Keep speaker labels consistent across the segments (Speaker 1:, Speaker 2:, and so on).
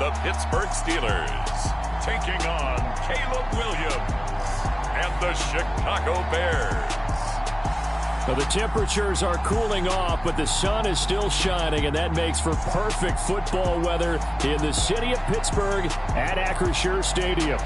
Speaker 1: the Pittsburgh Steelers, taking on Caleb Williams and the Chicago Bears.
Speaker 2: Well, the temperatures are cooling off, but the sun is still shining, and that makes for perfect football weather in the city of Pittsburgh at Acrisure Stadium.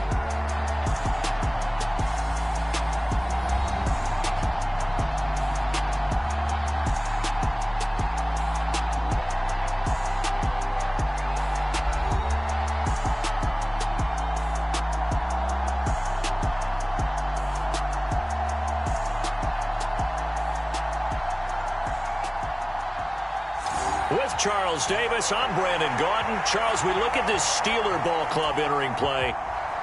Speaker 3: With Charles Davis, I'm Brandon Gaudin. Charles, we look at this Steeler ball club entering play.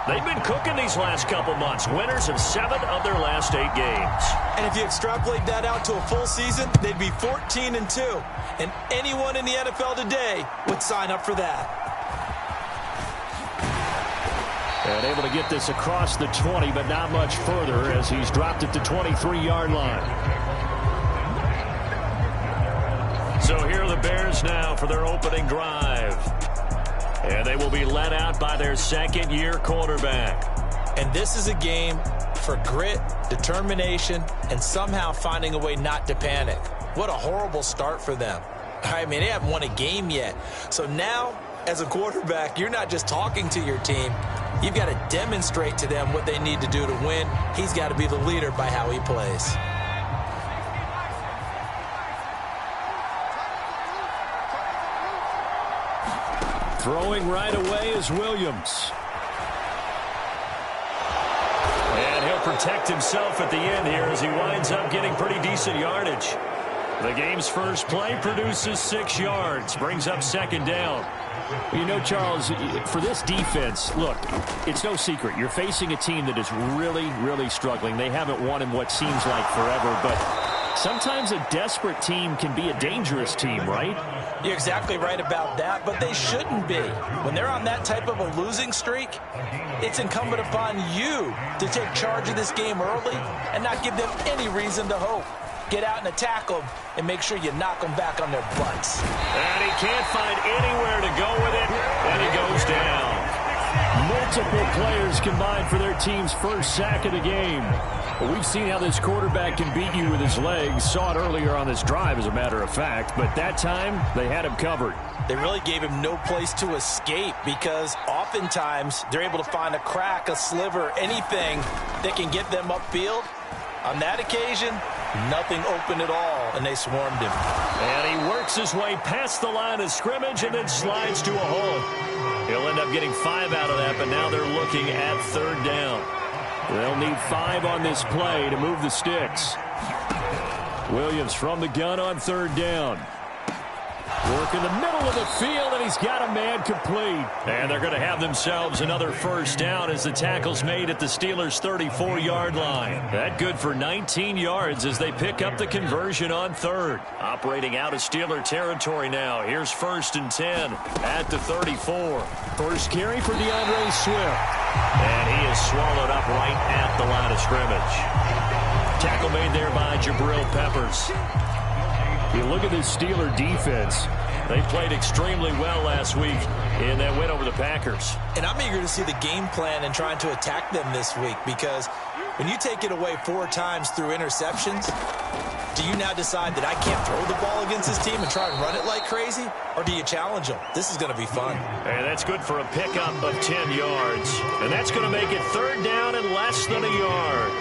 Speaker 3: They've been cooking these last couple months. Winners of 7 of their last 8 games.
Speaker 4: And if you extrapolate that out to a full season, they'd be 14-2. And anyone in the NFL today would sign up for that.
Speaker 2: And able to get this across the 20, but not much further as he's dropped at the 23-yard line.
Speaker 3: So here are the Bears now for their opening drive. And they will be led out by their second-year quarterback.
Speaker 4: And this is a game for grit, determination, and somehow finding a way not to panic. What a horrible start for them. I mean, they haven't won a game yet. So now, as a quarterback, you're not just talking to your team. You've got to demonstrate to them what they need to do to win. He's got to be the leader by how he plays.
Speaker 2: Throwing right away is Williams.
Speaker 3: And he'll protect himself at the end here as he winds up getting pretty decent yardage. The game's first play produces 6 yards, brings up second down.
Speaker 2: You know, Charles, for this defense, look, it's no secret. You're facing a team that is really, really struggling. They haven't won in what seems like forever, but sometimes a desperate team can be a dangerous team, right?
Speaker 4: You're exactly right about that, but they shouldn't be. When they're on that type of a losing streak, it's incumbent upon you to take charge of this game early and not give them any reason to hope. Get out and attack them and make sure you knock them back on their butts.
Speaker 3: And he can't find anywhere to go with it, and he goes down.
Speaker 2: Multiple players combined for their team's first sack of the game. Well, we've seen how this quarterback can beat you with his legs. Saw it earlier on this drive, as a matter of fact. But that time, they had him covered.
Speaker 4: They really gave him no place to escape because oftentimes they're able to find a crack, a sliver, anything that can get them upfield. On that occasion, nothing open at all, and they swarmed him.
Speaker 3: And he works his way past the line of scrimmage and then slides to a hole. He'll end up getting 5 out of that, but now they're looking at third down.
Speaker 2: They'll need 5 on this play to move the sticks. Williams from the gun on third down. Work in the middle of the field, and he's got a man complete.
Speaker 3: And they're going to have themselves another first down as the tackle's made at the Steelers' 34-yard line. That good for 19 yards as they pick up the conversion on third. Operating out of Steeler territory now. Here's 1st and 10 at the 34.
Speaker 2: First carry for DeAndre Swift.
Speaker 3: And he is swallowed up right at the line of scrimmage. Tackle made there by Jabril Peppers.
Speaker 2: You look at this Steeler defense.
Speaker 3: They played extremely well last week in that win over the Packers.
Speaker 4: And I'm eager to see the game plan and trying to attack them this week because when you take it away 4 times through interceptions, do you now decide that I can't throw the ball against this team and try and run it like crazy? Or do you challenge them? This is going to be fun.
Speaker 3: And that's good for a pickup of 10 yards. And that's going to make it third down and less than a yard.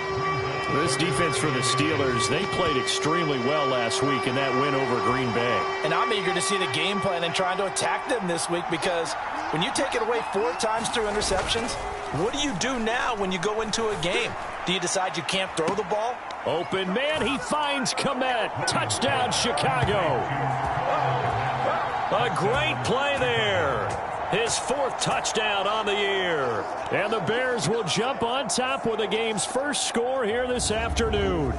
Speaker 2: This defense for the Steelers, they played extremely well last week in that win over Green Bay.
Speaker 4: And I'm eager to see the game plan and trying to attack them this week because when you take it away 4 times through interceptions, what do you do now when you go into a game? Do you decide you can't throw the ball?
Speaker 2: Open man, he finds Komet. Touchdown, Chicago.
Speaker 3: A great play there. His 4th touchdown on the year.
Speaker 2: And the Bears will jump on top with the game's first score here this afternoon.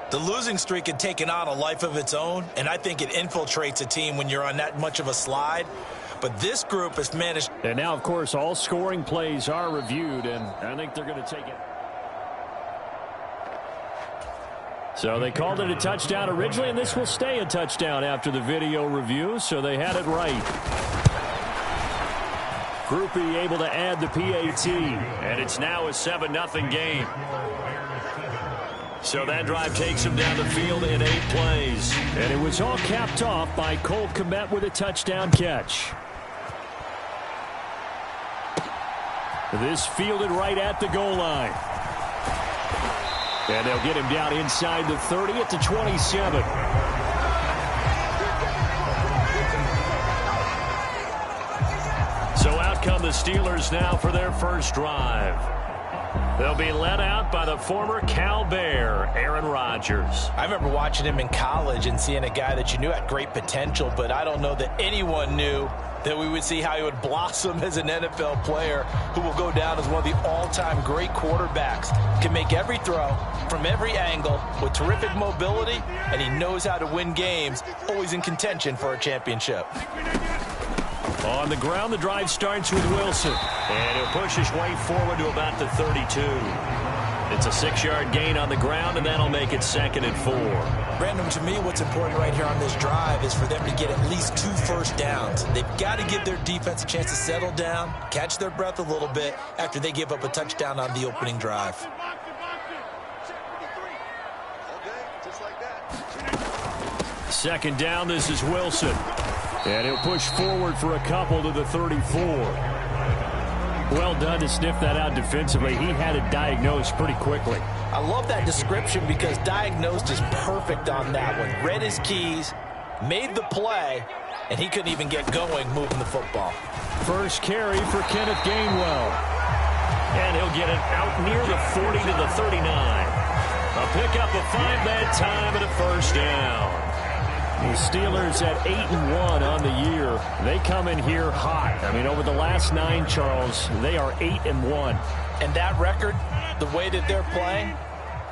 Speaker 4: The losing streak had taken on a life of its own, and I think it infiltrates a team when you're on that much of a slide. But this group has managed.
Speaker 2: And now, of course, all scoring plays are reviewed, and I think they're going to take it. So they called it a touchdown originally, and this will stay a touchdown after the video review, so they had it right.
Speaker 3: Groupie able to add the PAT. And it's now a 7-0 game. So that drive takes him down the field in 8 plays.
Speaker 2: And it was all capped off by Cole Kmet with a touchdown catch. This fielded right at the goal line. And they'll get him down inside the 30 at the 27.
Speaker 3: So out come the Steelers now for their first drive. They'll be led out by the former Cal Bear, Aaron Rodgers.
Speaker 4: I remember watching him in college and seeing a guy that you knew had great potential, but I don't know that anyone knew that we would see how he would blossom as an NFL player who will go down as one of the all-time great quarterbacks. Can make every throw from every angle with terrific mobility, and he knows how to win games, always in contention for a championship.
Speaker 3: On the ground, the drive starts with Wilson. And he'll push his way forward to about the 32. It's a 6-yard gain on the ground, and that'll make it 2nd and 4.
Speaker 4: Brandon, to me, what's important right here on this drive is for them to get at least 2 first downs. They've got to give their defense a chance to settle down, catch their breath a little bit after they give up a touchdown on the opening drive.
Speaker 3: Second down, this is Wilson.
Speaker 2: And he'll push forward for a couple to the 34. Well done to sniff that out defensively. He had it diagnosed pretty quickly.
Speaker 4: I love that description because diagnosed is perfect on that one. Read his keys, made the play, and he couldn't even get going moving the football.
Speaker 2: First carry for Kenneth Gainwell.
Speaker 3: And he'll get it out near the 40 to the 39. A pickup of 5 that time and a first down.
Speaker 2: The Steelers at 8-1 on the year. They come in here hot. I mean, over the last 9, Charles, they are 8-1.
Speaker 4: And that record, the way that they're playing,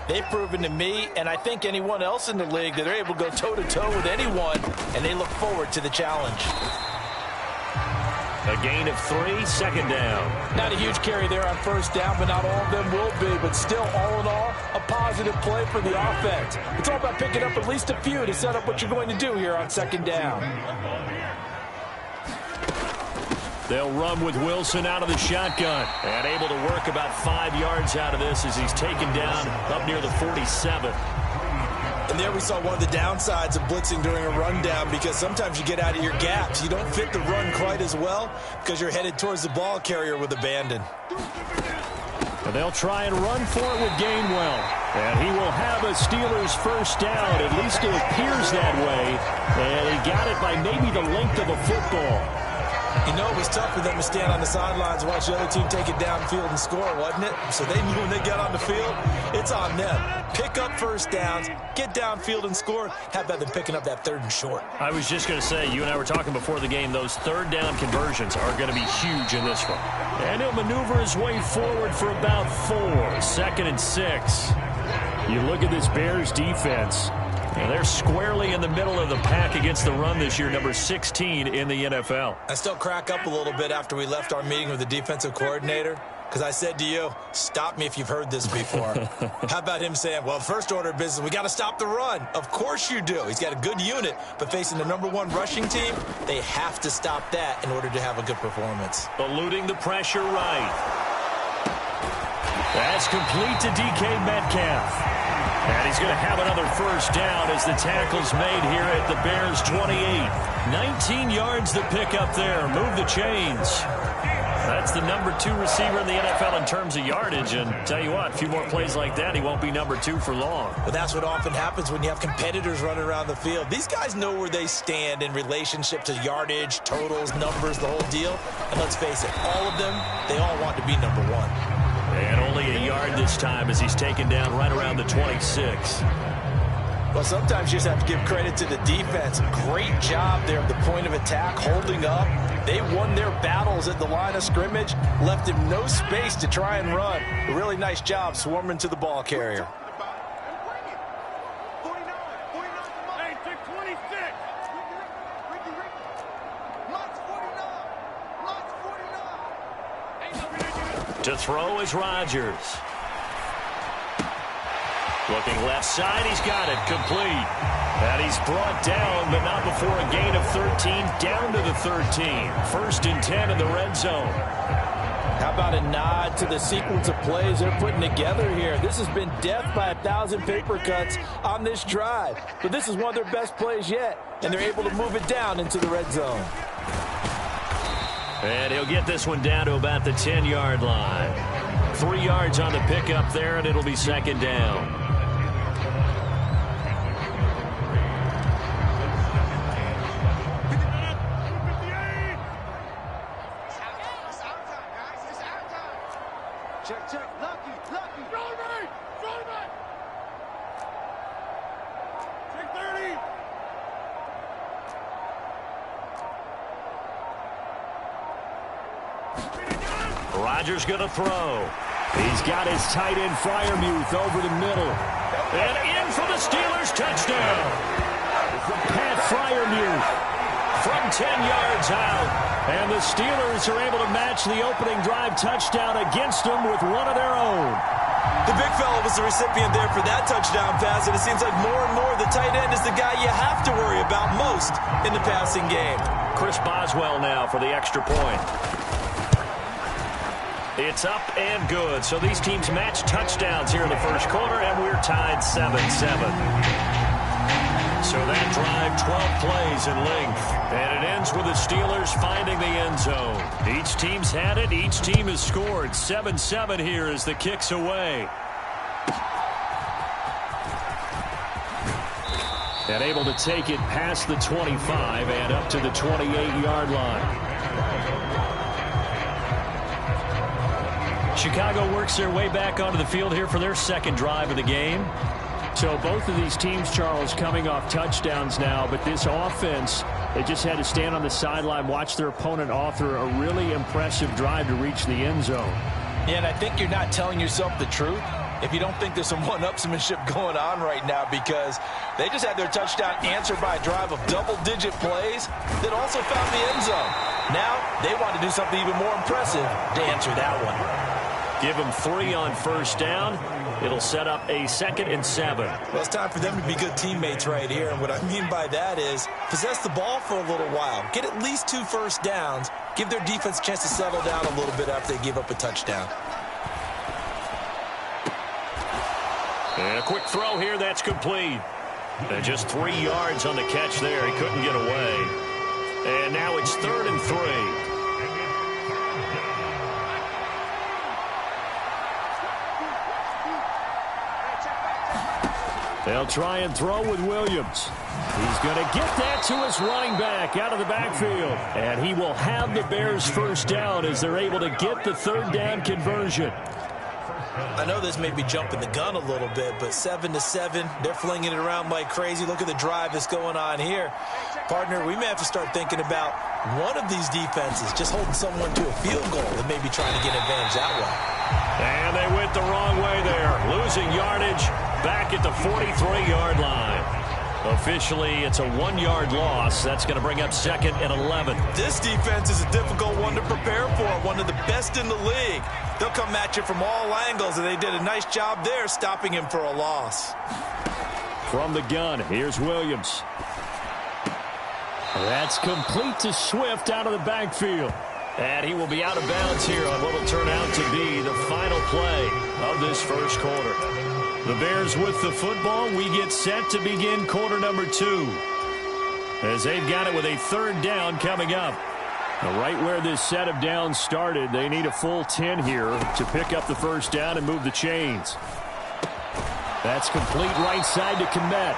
Speaker 4: they've proven to me, and I think anyone else in the league, that they're able to go toe-to-toe with anyone, and they look forward to the challenge.
Speaker 3: A gain of 3, second down.
Speaker 4: Not a huge carry there on first down, but not all of them will be. But still, all in all, a positive play for the offense. It's all about picking up at least a few to set up what you're going to do here on second down.
Speaker 3: They'll run with Wilson out of the shotgun. And able to work about 5 yards out of this as he's taken down up near the 47.
Speaker 4: And there we saw one of the downsides of blitzing during a rundown, because sometimes you get out of your gaps. You don't fit the run quite as well because you're headed towards the ball carrier with abandon.
Speaker 2: And they'll try and run for it with Gainwell. And he will have a Steelers first down. At least it appears that way. And he got it by maybe the length of a football.
Speaker 4: You know, it was tough for them to stand on the sidelines and watch the other team take it downfield and score, wasn't it? So they knew when they got on the field, it's on them. Pick up first downs, get downfield and score. How about them picking up that 3rd and short?
Speaker 3: I was just going to say, you and I were talking before the game, those 3rd down conversions are going to be huge in this one.
Speaker 2: And he'll maneuver his way forward for about 4. 2nd and 6. You look at this Bears defense.
Speaker 3: And they're squarely in the middle of the pack against the run this year, number 16 in the NFL.
Speaker 4: I still crack up a little bit after we left our meeting with the defensive coordinator, because I said to you, stop me if you've heard this before. How about him saying, well, first order of business, we got to stop the run. Of course you do. He's got a good unit, but facing the #1 rushing team, they have to stop that in order to have a good performance.
Speaker 3: Eluding the pressure right. That's complete to DK Metcalf. And he's going to have another first down as the tackle's made here at the Bears' 28. 19 yards to pick up there. Move the chains. That's the #2 receiver in the NFL in terms of yardage. And tell you what, a few more plays like that, he won't be #2 for long.
Speaker 4: But that's what often happens when you have competitors running around the field. These guys know where they stand in relationship to yardage, totals, numbers, the whole deal. And let's face it, all of them, they all want to be #1.
Speaker 3: And only a yard this time as he's taken down right around the 26.
Speaker 4: Well, sometimes you just have to give credit to the defense. Great job there at the point of attack, holding up. They won their battles at the line of scrimmage, left him no space to try and run. A really nice job swarming to the ball carrier.
Speaker 3: To throw is Rodgers. Looking left side, he's got it, complete. And he's brought down, but not before a gain of 13, down to the 13. First and 10 in the red zone.
Speaker 4: How about a nod to the sequence of plays they're putting together here? This has been death by 1,000 paper cuts on this drive. But this is one of their best plays yet, and they're able to move it down into the red zone.
Speaker 3: And he'll get this one down to about the 10-yard line. 3 yards on the pickup there, and it'll be second down. Rodgers going to throw.
Speaker 2: He's got his tight end Freiermuth over the middle.
Speaker 3: And in for the Steelers touchdown.
Speaker 2: Pat Freiermuth
Speaker 3: from 10 yards out.
Speaker 2: And the Steelers are able to match the opening drive touchdown against them with one of their own.
Speaker 4: The big fella was the recipient there for that touchdown pass, and it seems like more and more the tight end is the guy you have to worry about most in the passing game.
Speaker 3: Chris Boswell now for the extra point. It's up and good. So these teams match touchdowns here in the first quarter, and we're tied 7-7. So that drive, 12 plays in length. And it ends with the Steelers finding the end zone. Each team's had it. Each team has scored. 7-7 here as the kick's away.
Speaker 2: And able to take it past the 25 and up to the 28-yard line.
Speaker 3: Chicago works their way back onto the field here for their second drive of the game.
Speaker 2: So both of these teams, Charles, coming off touchdowns now, but this offense, they just had to stand on the sideline, watch their opponent author a really impressive drive to reach the end zone.
Speaker 4: Yeah, and I think you're not telling yourself the truth if you don't think there's some one-upsmanship going on right now, because they just had their touchdown answered by a drive of double-digit plays that also found the end zone. Now they want to do something even more impressive to answer that one.
Speaker 3: Give them 3 on first down. It'll set up a 2nd and 7.
Speaker 4: Well, it's time for them to be good teammates right here. And what I mean by that is possess the ball for a little while. Get at least 2 first downs. Give their defense a chance to settle down a little bit after they give up a touchdown.
Speaker 3: And a quick throw here. That's complete. And just 3 yards on the catch there. He couldn't get away. And now it's 3rd and 3.
Speaker 2: They'll try and throw with Williams. He's going to get that to his running back out of the backfield. And he will have the Bears first down as they're able to get the 3rd down conversion.
Speaker 4: I know this may be jumping the gun a little bit, but 7-7, they're flinging it around like crazy. Look at the drive that's going on here. Partner, we may have to start thinking about one of these defenses just holding someone to a field goal and maybe trying to get an advantage that way.
Speaker 3: And they went the wrong way there, losing yardage back at the 43-yard line. Officially, it's a 1-yard loss. That's going to bring up 2nd and 11.
Speaker 4: This defense is a difficult one to prepare for, one of the best in the league. They'll come at you from all angles, and they did a nice job there stopping him for a loss.
Speaker 2: From the gun, here's Williams. That's complete to Swift out of the backfield.
Speaker 3: And he will be out of bounds here on what will turn out to be the final play of this first quarter. The Bears with the football. We get set to begin quarter number 2. As they've got it with a 3rd down coming up.
Speaker 2: Now, right where this set of downs started, they need a full 10 here to pick up the first down and move the chains. That's complete right side to Kmet.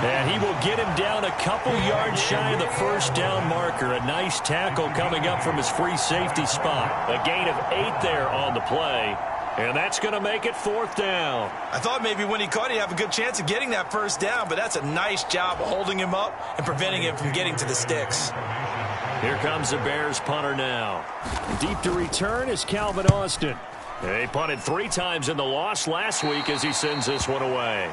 Speaker 2: And he will get him down a couple yards shy of the first down marker. A nice tackle coming up from his free safety spot. A gain of 8 there on the play. And that's going to make it 4th down.
Speaker 4: I thought maybe when he caught it, he'd have a good chance of getting that first down, but that's a nice job of holding him up and preventing him from getting to the sticks.
Speaker 3: Here comes the Bears punter now.
Speaker 2: Deep to return is Calvin Austin.
Speaker 3: He punted 3 times in the loss last week as he sends this one away.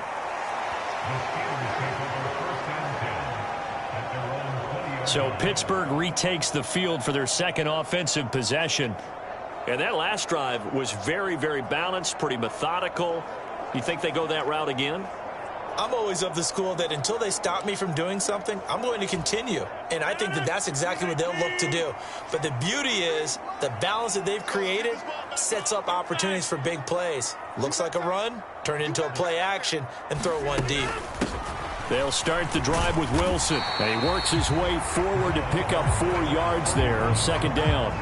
Speaker 3: So Pittsburgh retakes the field for their second offensive possession. And that last drive was very, very balanced, pretty methodical. You think they go that route again?
Speaker 4: I'm always of the school that until they stop me from doing something, I'm going to continue. And I think that that's exactly what they'll look to do. But the beauty is the balance that they've created sets up opportunities for big plays. Looks like a run, turn into a play action, and throw one deep.
Speaker 2: They'll start the drive with Wilson. And he works his way forward to pick up 4 yards there, second down.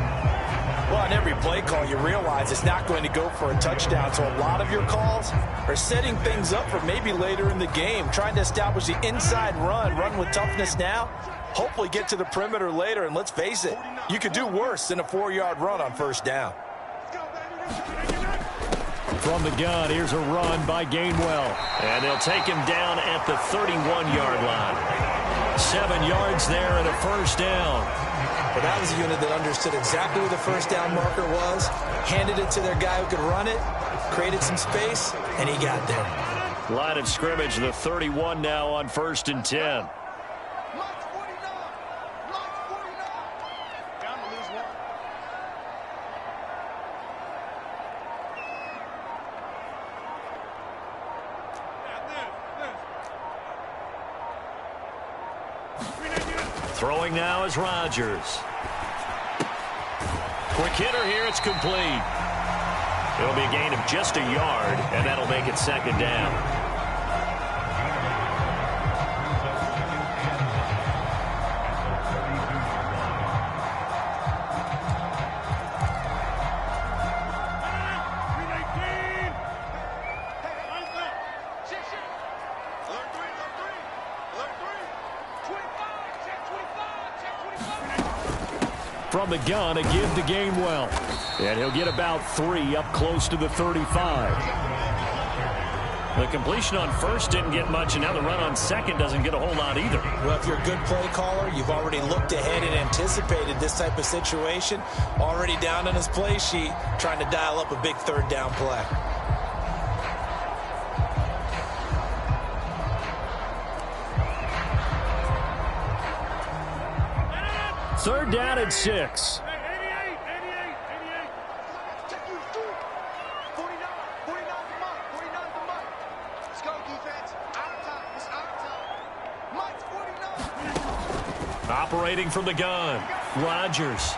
Speaker 4: Well, on every play call, you realize it's not going to go for a touchdown. So a lot of your calls are setting things up for maybe later in the game, trying to establish the inside run with toughness now, hopefully get to the perimeter later. And let's face it, you could do worse than a 4-yard run on first down.
Speaker 2: From the gun, here's a run by Gainwell.
Speaker 3: And they'll take him down at the 31-yard line. 7 yards there and a first down.
Speaker 4: But that was a unit that understood exactly where the first down marker was, handed it to their guy who could run it, created some space, and he got there.
Speaker 3: Line of scrimmage, the 31 now on 1st and 10. Throwing now is Rodgers. Quick hitter here, it's complete. It'll be a gain of just a yard, and that'll make it second down.
Speaker 2: From the gun, a give to Gainwell. And he'll get about 3 up close to the 35.
Speaker 3: The completion on first didn't get much, and now the run on second doesn't get a whole lot either.
Speaker 4: Well, if you're a good play caller, you've already looked ahead and anticipated this type of situation. Already down on his play sheet, trying to dial up a big third down play.
Speaker 2: Third down and 6.
Speaker 3: Operating from the gun, Rodgers.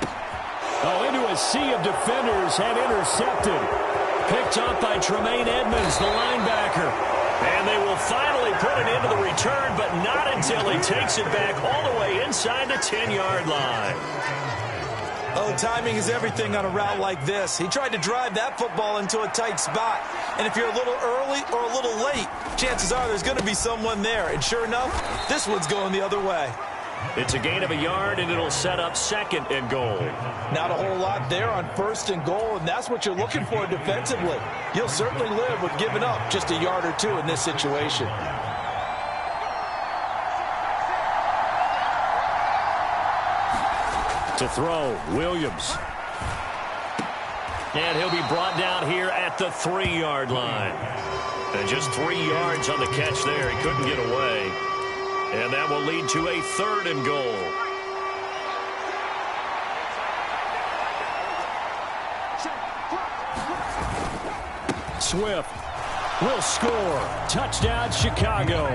Speaker 2: Oh, into a sea of defenders and intercepted.
Speaker 3: Picked up by Tremaine Edmonds, the linebacker. And they will finally put it into the return, but not until he takes it back all the way inside the 10-yard line.
Speaker 4: Oh, timing is everything on a route like this. He tried to drive that football into a tight spot. And if you're a little early or a little late, chances are there's going to be someone there. And sure enough, this one's going the other way.
Speaker 3: It's a gain of a yard, and it'll set up 2nd and goal.
Speaker 4: Not a whole lot there on 1st and goal, and that's what you're looking for defensively. You'll certainly live with giving up just a yard or 2 in this situation.
Speaker 2: To throw, Williams.
Speaker 3: And he'll be brought down here at the 3-yard line. And just 3 yards on the catch there. He couldn't get away. And that will lead to a 3rd and goal.
Speaker 2: Swift will score. Touchdown, Chicago.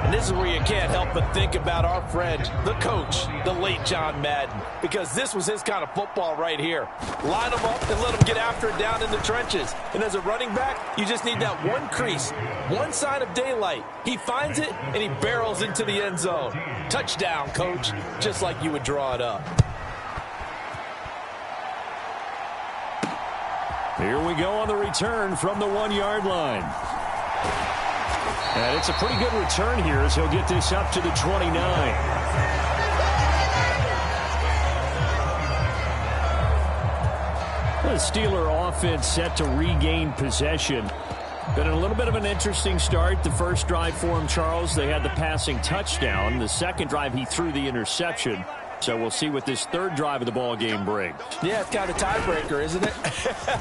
Speaker 4: And this is where you can't help but think about our friend, the coach, the late John Madden, because this was his kind of football right here. Line them up and let them get after it down in the trenches. And as a running back, you just need that one crease, one sign of daylight. He finds it, and he barrels into the end zone. Touchdown, coach, just like you would draw it up.
Speaker 2: Here we go on the return from the 1-yard line. And it's a pretty good return here as he'll get this up to the 29. The Steeler offense set to regain possession. Been a little bit of an interesting start. The first drive for him, Charles, they had the passing touchdown. The second drive, he threw the interception. So we'll see what this third drive of the ball game brings.
Speaker 4: Yeah, it's kind of a tiebreaker, isn't it?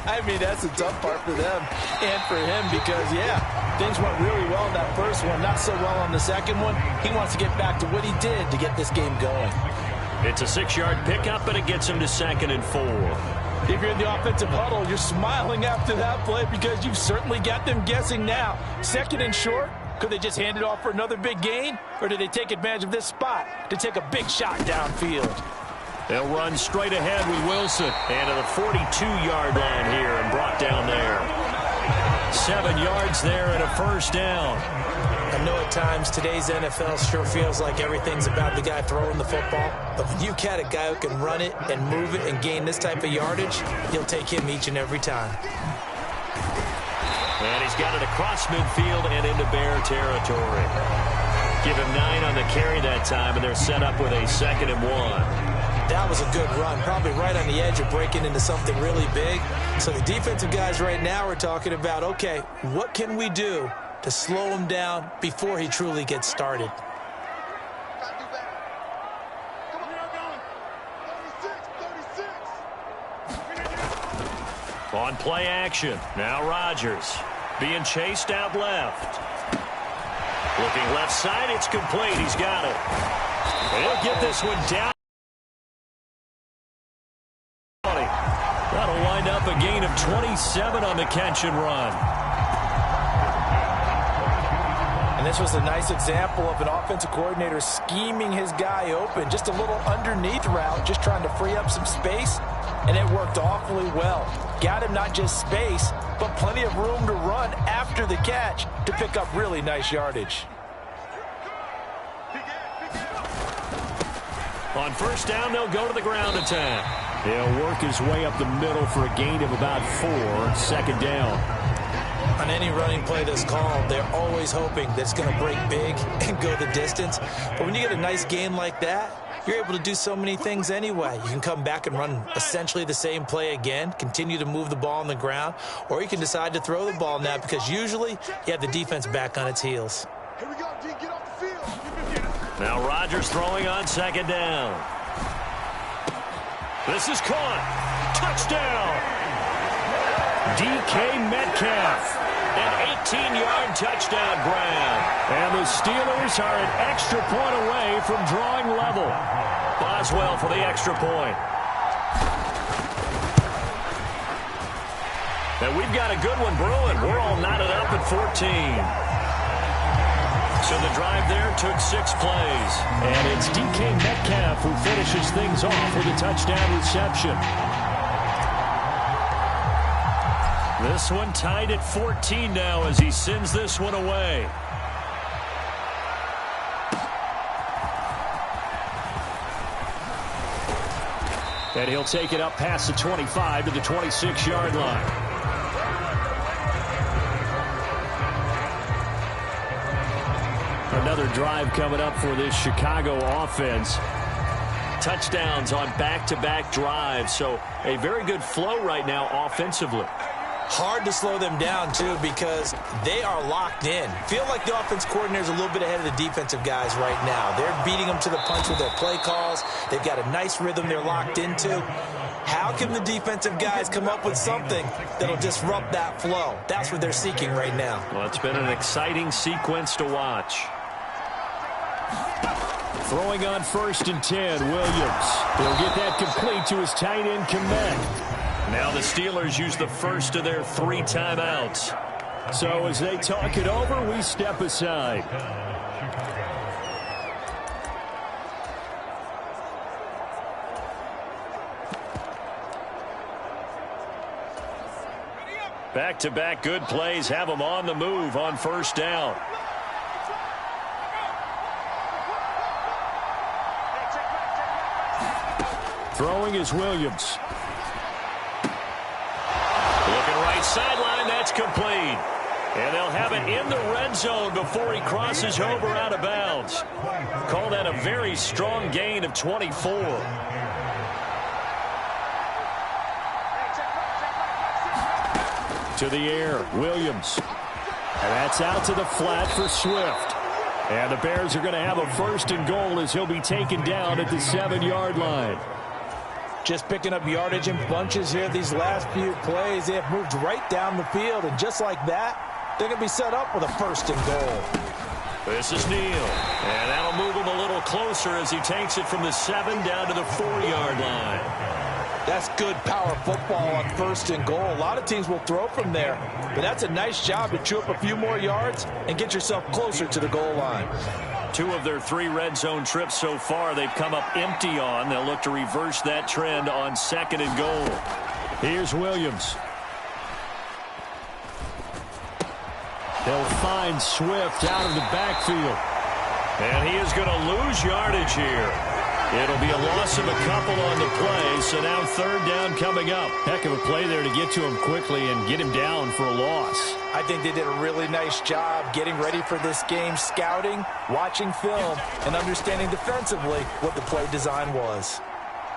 Speaker 4: I mean, that's the tough part for them and for him because, yeah, things went really well in that first one, not so well on the second one. He wants to get back to what he did to get this game going.
Speaker 3: It's a 6-yard pickup, but it gets him to 2nd and 4.
Speaker 4: If you're in the offensive huddle, you're smiling after that play because you've certainly got them guessing now. Second and short, could they just hand it off for another big gain? Or did they take advantage of this spot to take a big shot downfield?
Speaker 3: They'll run straight ahead with Wilson. And to the 42-yard line here and brought down there. 7 yards there and a first down.
Speaker 4: I know at times today's NFL sure feels like everything's about the guy throwing the football. But when you got a guy who can run it and move it and gain this type of yardage, you'll take him each and every time.
Speaker 3: And he's got it across midfield and into Bear territory. Give him 9 on the carry that time, and they're set up with a 2nd and 1.
Speaker 4: That was a good run, probably right on the edge of breaking into something really big. So the defensive guys right now are talking about, okay, what can we do to slow him down before he truly gets started?
Speaker 3: On play action, now Rodgers being chased out left. Looking left side, it's complete. He's got it. He'll get this one down. That'll wind up a gain of 27 on the catch and run.
Speaker 4: And this was a nice example of an offensive coordinator scheming his guy open. Just a little underneath route, just trying to free up some space, and it worked awfully well. Got him not just space, but plenty of room to run after the catch to pick up really nice yardage.
Speaker 3: On first down, they'll go to the ground attack.
Speaker 2: He'll work his way up the middle for a gain of about 4, 2nd down.
Speaker 4: On any running play that's called, they're always hoping that it's going to break big and go the distance. But when you get a nice gain like that, you're able to do so many things anyway. You can come back and run essentially the same play again, continue to move the ball on the ground, or you can decide to throw the ball now because usually you have the defense back on its heels.
Speaker 5: Here we go, D, get off the field.
Speaker 3: Now Rodgers throwing on 2nd down. This is caught. Touchdown. DK Metcalf. An 18-yard touchdown grab.
Speaker 2: And the Steelers are an extra point away from drawing level.
Speaker 3: Boswell for the extra point. And we've got a good one brewing. We're all knotted up at 14. So the drive there took 6 plays.
Speaker 2: And it's DK Metcalf who finishes things off with a touchdown reception.
Speaker 3: This one tied at 14 now as he sends this one away.
Speaker 2: And he'll take it up past the 25 to the 26-yard line. Another drive coming up for this Chicago offense.
Speaker 3: Touchdowns on back-to-back drives, so a very good flow right now offensively.
Speaker 4: Hard to slow them down, too, because they are locked in. Feel like the offense coordinator is a little bit ahead of the defensive guys right now. They're beating them to the punch with their play calls. They've got a nice rhythm they're locked into. How can the defensive guys come up with something that'll disrupt that flow? That's what they're seeking right now.
Speaker 3: Well, it's been an exciting sequence to watch.
Speaker 2: Throwing on 1st and 10, Williams. He'll get that complete to his tight end, Kmet.
Speaker 3: Now the Steelers use the first of their 3 timeouts.
Speaker 2: So as they talk it over, we step aside.
Speaker 3: Back-to-back good plays have them on the move on first down.
Speaker 2: Throwing is Williams.
Speaker 3: Looking right sideline, that's complete. And they'll have it in the red zone before he crosses over out of bounds. Call that a very strong gain of 24.
Speaker 2: To the air, Williams. And that's out to the flat for Swift. And the Bears are going to have a 1st and goal as he'll be taken down at the 7-yard line.
Speaker 4: Just picking up yardage in bunches here these last few plays. They have moved right down the field, and just like that, they're going to be set up with a 1st and goal.
Speaker 3: This is Neal, and that'll move him a little closer as he takes it from the 7 down to the 4-yard line.
Speaker 4: That's good power football on 1st and goal. A lot of teams will throw from there, but that's a nice job to chew up a few more yards and get yourself closer to the goal line.
Speaker 3: 2 of their 3 red zone trips so far they've come up empty on. They'll look to reverse that trend on 2nd and goal.
Speaker 2: Here's Williams. They'll find Swift out of the backfield.
Speaker 3: And he is going to lose yardage here. It'll be a loss of a couple on the play, so now 3rd down coming up.
Speaker 2: Heck of a play there to get to him quickly and get him down for a loss.
Speaker 4: I think they did a really nice job getting ready for this game, scouting, watching film, and understanding defensively what the play design was.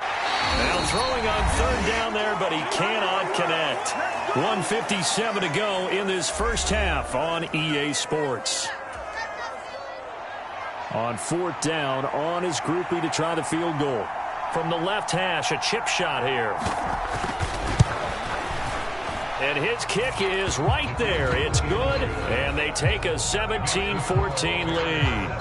Speaker 3: Now throwing on 3rd down there, but he cannot connect. 1:57 to go in this first half on EA Sports.
Speaker 2: On 4th down, on his groupie to try the field goal.
Speaker 3: From the left hash, a chip shot here. And his kick is right there. It's good, and they take a 17-14 lead.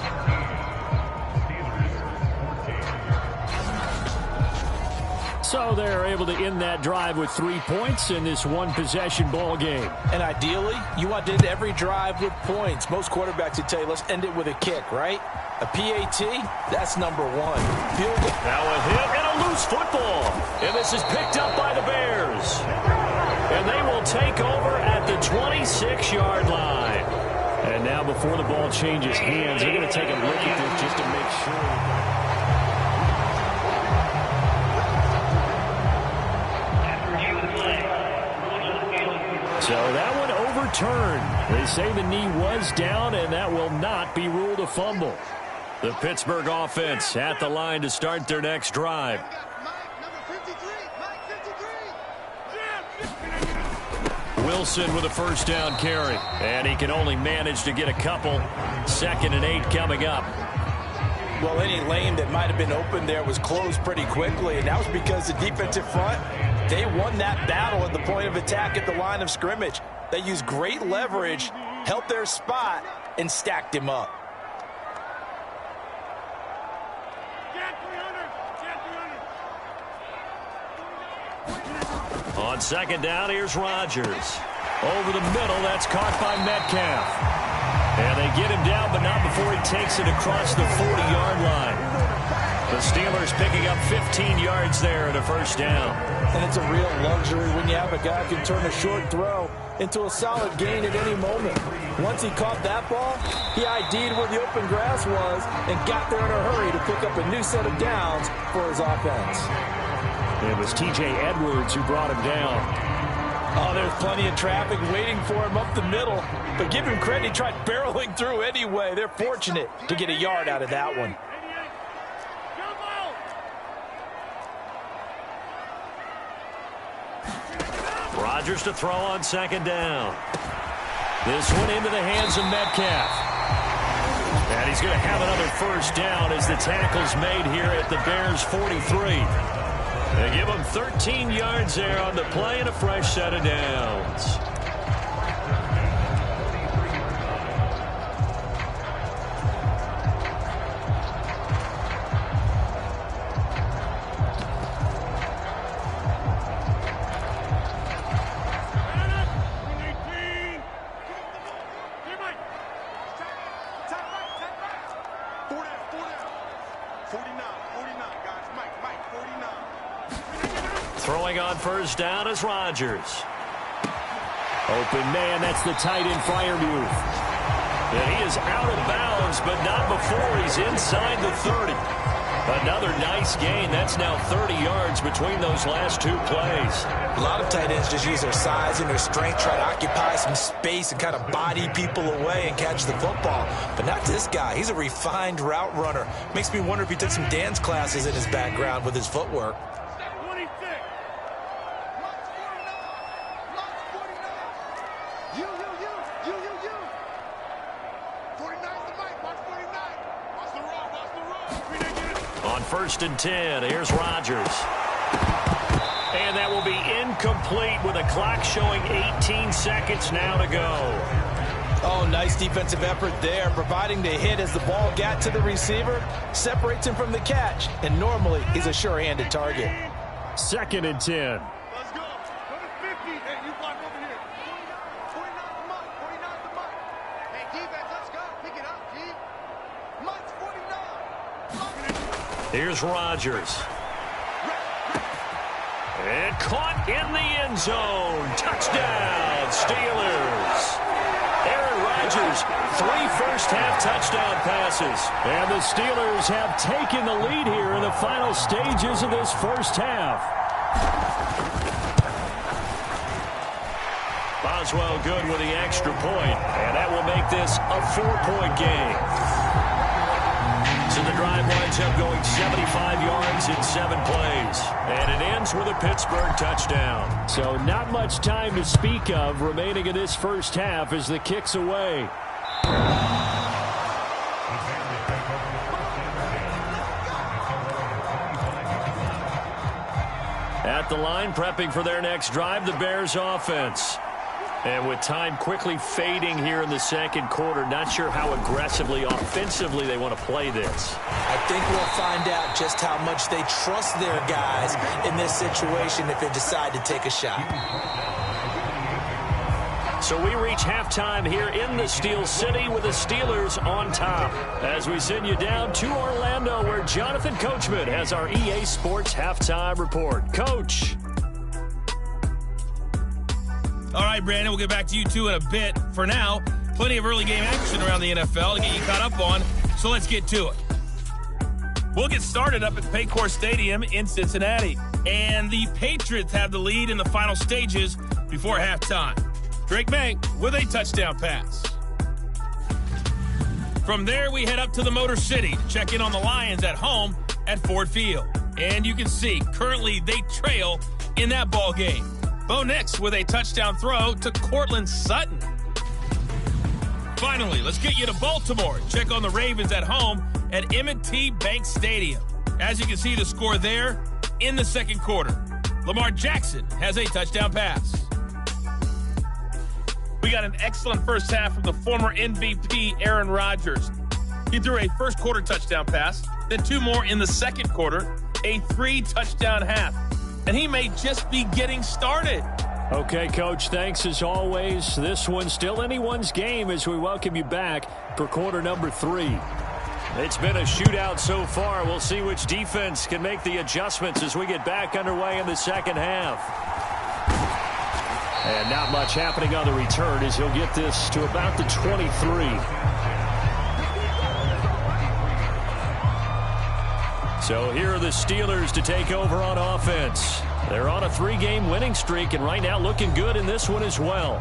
Speaker 2: So they're able to end that drive with 3 points in this one-possession ball game.
Speaker 4: And ideally, you want to end every drive with points. Most quarterbacks would tell you, let's end it with a kick, right? A PAT, that's number 1. Field goal.
Speaker 3: Now a hit and a loose football. And this is picked up by the Bears. And they will take over at the 26-yard line.
Speaker 2: And now before the ball changes hands, they're going to take a look at this just to make sure. So that one overturned. They say the knee was down, and that will not be ruled a fumble.
Speaker 3: The Pittsburgh offense at the line to start their next drive. Wilson with a 1st down carry. And he can only manage to get a couple. 2nd and 8 coming up.
Speaker 4: Well, any lane that might have been open there was closed pretty quickly, and that was because the defensive front, they won that battle at the point of attack at the line of scrimmage. They used great leverage, held their spot, and stacked him up.
Speaker 3: On 2nd down, here's Rodgers. Over the middle, that's caught by Metcalf. And they get him down, but not before he takes it across the 40-yard line. The Steelers picking up 15 yards there at a 1st down.
Speaker 4: And it's a real luxury when you have a guy who can turn a short throw into a solid gain at any moment. Once he caught that ball, he ID'd where the open grass was and got there in a hurry to pick up a new set of downs for his offense.
Speaker 2: It was T.J. Edwards who brought him down.
Speaker 4: Oh, there's plenty of traffic waiting for him up the middle. But give him credit, he tried barreling through anyway. They're fortunate to get a yard out of that one.
Speaker 3: Rodgers to throw on 2nd down. This one into the hands of Metcalf. And he's going to have another 1st down as the tackle's made here at the Bears' 43. They give him 13 yards there on the play and a fresh set of downs. Throwing on 1st down is Rodgers.
Speaker 2: Open man, that's the tight end Freiermuth.
Speaker 3: And he is out of bounds, but not before he's inside the 30. Another nice gain. That's now 30 yards between those last 2 plays.
Speaker 4: A lot of tight ends just use their size and their strength, try to occupy some space and kind of body people away and catch the football. But not this guy. He's a refined route runner. Makes me wonder if he took some dance classes in his background with his footwork.
Speaker 3: On 1st and 10, here's Rodgers. And that will be incomplete with a clock showing 18 seconds now to go.
Speaker 4: Oh, nice defensive effort there, providing the hit as the ball got to the receiver, separates him from the catch, and normally he's a sure-handed target.
Speaker 2: 2nd and 10.
Speaker 5: Let's go. Go to 50. Hey, you block over here. 49 the Mike. 49 the Mike. Hey, defense, let's go. Pick it up, G. Mike's 49.
Speaker 3: Here's Rodgers. And caught in the end zone. Touchdown, Steelers. Aaron Rodgers, 3 first-half touchdown passes.
Speaker 2: And the Steelers have taken the lead here in the final stages of this first half.
Speaker 3: Boswell good with the extra point, and that will make this a 4-point game. So the drive winds up going 75 yards in 7 plays. And it ends with a Pittsburgh touchdown.
Speaker 2: So not much time to speak of remaining in this first half as the kick's away.
Speaker 3: At the line, prepping for their next drive, the Bears offense. And with time quickly fading here in the second quarter, not sure how aggressively, offensively they want to play this.
Speaker 4: I think we'll find out just how much they trust their guys in this situation if they decide to take a shot.
Speaker 3: So we reach halftime here in the Steel City with the Steelers on top. As we send you down to Orlando, where Jonathan Coachman has our EA Sports halftime report. Coach.
Speaker 6: All right, Brandon, we'll get back to you two in a bit. For now, plenty of early game action around the NFL to get you caught up on, so let's get to it. We'll get started up at Paycor Stadium in Cincinnati. And the Patriots have the lead in the final stages before halftime. Drake May with a touchdown pass. From there, we head up to the Motor City to check in on the Lions at home at Ford Field. And you can see, currently they trail in that ball game. Bo Nix with a touchdown throw to Cortland Sutton. Finally, let's get you to Baltimore. Check on the Ravens at home at M&T Bank Stadium. As you can see the score there in the second quarter. Lamar Jackson has a touchdown pass. We got an excellent first half from the former MVP Aaron Rodgers. He threw a first quarter touchdown pass, then 2 more in the second quarter, a 3-touchdown half. And he may just be getting started.
Speaker 2: Okay, Coach, thanks as always. This one's still anyone's game as we welcome you back for quarter number 3.
Speaker 3: It's been a shootout so far. We'll see which defense can make the adjustments as we get back underway in the second half.
Speaker 2: And not much happening on the return as he'll get this to about the 23.
Speaker 3: So here are the Steelers to take over on offense. They're on a 3-game winning streak and right now looking good in this one as well.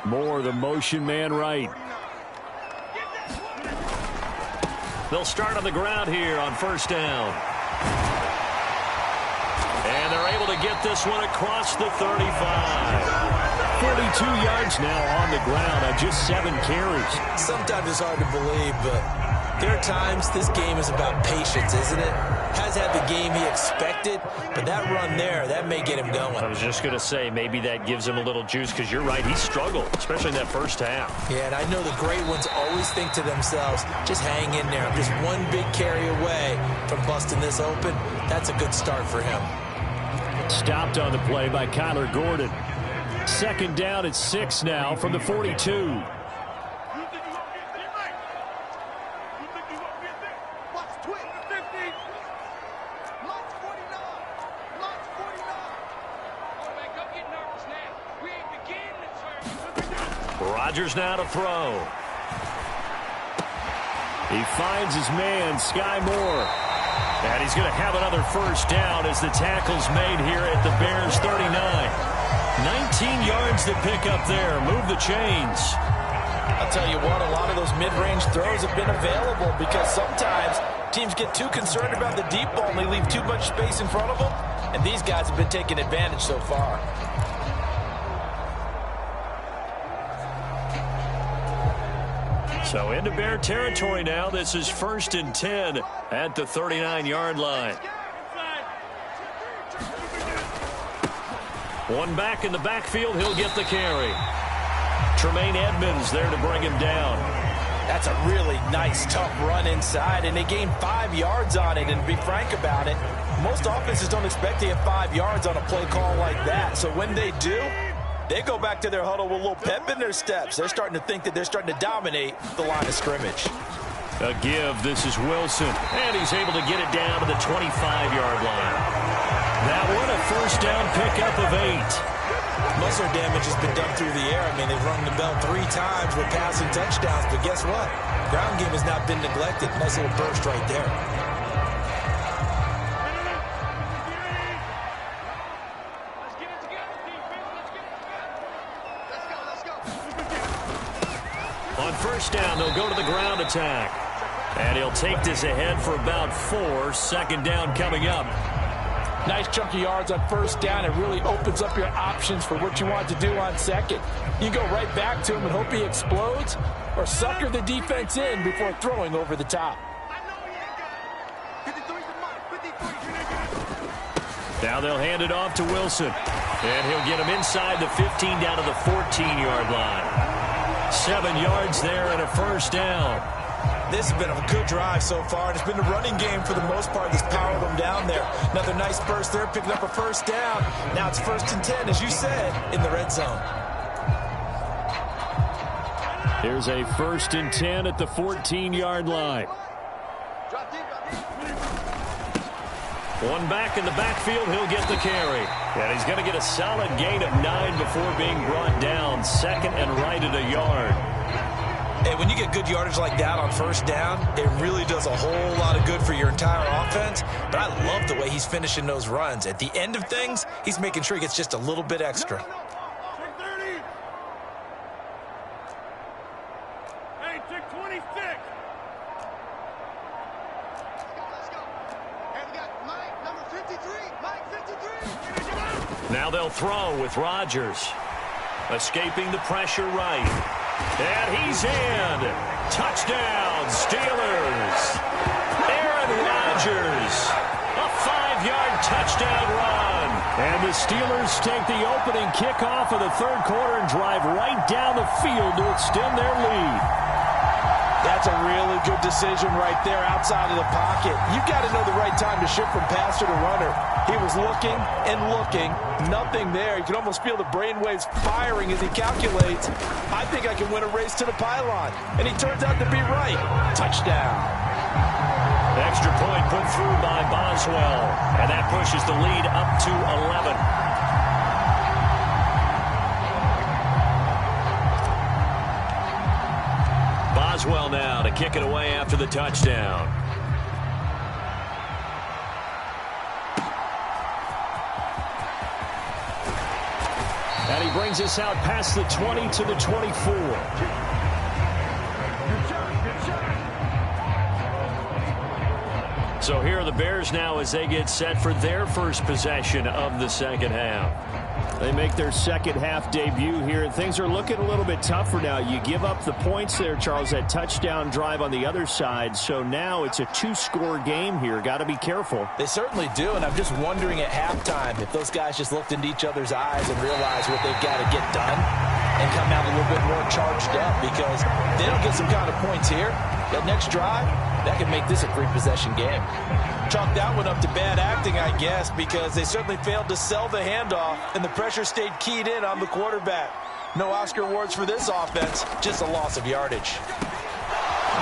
Speaker 2: Moore, the motion man right.
Speaker 3: They'll start on the ground here on first down. And they're able to get this one across the 35.
Speaker 2: 42 yards now on the ground on just 7 carries.
Speaker 4: Sometimes it's hard to believe, but there are times this game is about patience, isn't it? Has had the game he expected, but that run there, that may get him going.
Speaker 3: I was just going to say, maybe that gives him a little juice because you're right, he struggled, especially in that first half.
Speaker 4: Yeah, and I know the great ones always think to themselves, just hang in there. I'm just one big carry away from busting this open. That's a good start for him.
Speaker 2: Stopped on the play by Kyler Gordon. Second down at 6 now from the 42.
Speaker 3: Rodgers now to throw.
Speaker 2: He finds his man, Sky Moore.
Speaker 3: And he's going to have another first down as the tackle's made here at the Bears 39. 19 yards to pick up there. Move the chains.
Speaker 4: I'll tell you what, a lot of those mid-range throws have been available because sometimes teams get too concerned about the deep ball and they leave too much space in front of them. And these guys have been taking advantage so far.
Speaker 3: So into Bear territory now. This is 1st and 10 at the 39-yard line. One back in the backfield. He'll get the carry. Tremaine Edmonds there to bring him down.
Speaker 4: That's a really nice, tough run inside, and they gained 5 yards on it. And to be frank about it, most offenses don't expect to get 5 yards on a play call like that. So when they do, they go back to their huddle with a little pep in their steps. They're starting to think that they're starting to dominate the line of scrimmage.
Speaker 3: A give. This is Wilson, and he's able to get it down to the 25-yard line. That one a first down pickup of 8.
Speaker 4: Most of their damage has been done through the air. I mean, they've rung the bell 3 times with passing touchdowns, but guess what? Ground game has not been neglected. Nice little burst right there.
Speaker 3: On first down, they'll go to the ground attack. And he'll take this ahead for about 4. Second down coming up.
Speaker 4: Nice chunk of yards on first down. It really opens up your options for what you want to do on second. You go right back to him and hope he explodes, or sucker the defense in before throwing over the top.
Speaker 3: Now they'll hand it off to Wilson. And he'll get him inside the 15 down to the 14-yard line. 7 yards there and a first down.
Speaker 4: This has been a good drive so far, and it's been the running game for the most part that's powered them down there. Another nice burst there, picking up a first down. Now it's 1st and 10, as you said, in the red zone.
Speaker 3: Here's a 1st and 10 at the 14-yard line. One back in the backfield, he'll get the carry. And he's going to get a solid gain of 9 before being brought down. Second and right at a yard.
Speaker 4: And when you get good yardage like that on first down, it really does a whole lot of good for your entire offense. But I love the way he's finishing those runs. At the end of things, he's making sure he gets just a little bit extra.
Speaker 5: Hey, take 26. Let's go. And we got Mike, number 53. Mike, 53.
Speaker 3: Now they'll throw with Rodgers. Escaping the pressure right. And he's in. Touchdown, Steelers. Aaron Rodgers. A 5-yard touchdown run. And the Steelers take the opening kickoff of the 3rd quarter and drive right down the field to extend their lead.
Speaker 4: That's a really good decision right there outside of the pocket. You've got to know the right time to shift from passer to runner. He was looking and looking. Nothing there. You can almost feel the brainwaves firing as he calculates. I think I can win a race to the pylon. And he turns out to be right. Touchdown.
Speaker 3: Extra point put through by Boswell. And that pushes the lead up to 11. Boswell now to kick it away after the touchdown. And he brings us out past the 20 to the 24. So here are the Bears now as they get set for their first possession of the second half.
Speaker 2: They make their second half debut here, and things are looking a little bit tougher now. You give up the points there, Charles, that touchdown drive on the other side. So now it's a 2-score game here. Got to be careful.
Speaker 4: They certainly do, and I'm just wondering at halftime if those guys just looked into each other's eyes and realized what they've got to get done and come out a little bit more charged up, because if they don't get some kind of points here, that next drive, that could make this a 3-possession game. Chalk that one up to bad acting, I guess, because they certainly failed to sell the handoff, and the pressure stayed keyed in on the quarterback. No Oscar awards for this offense, just a loss of yardage.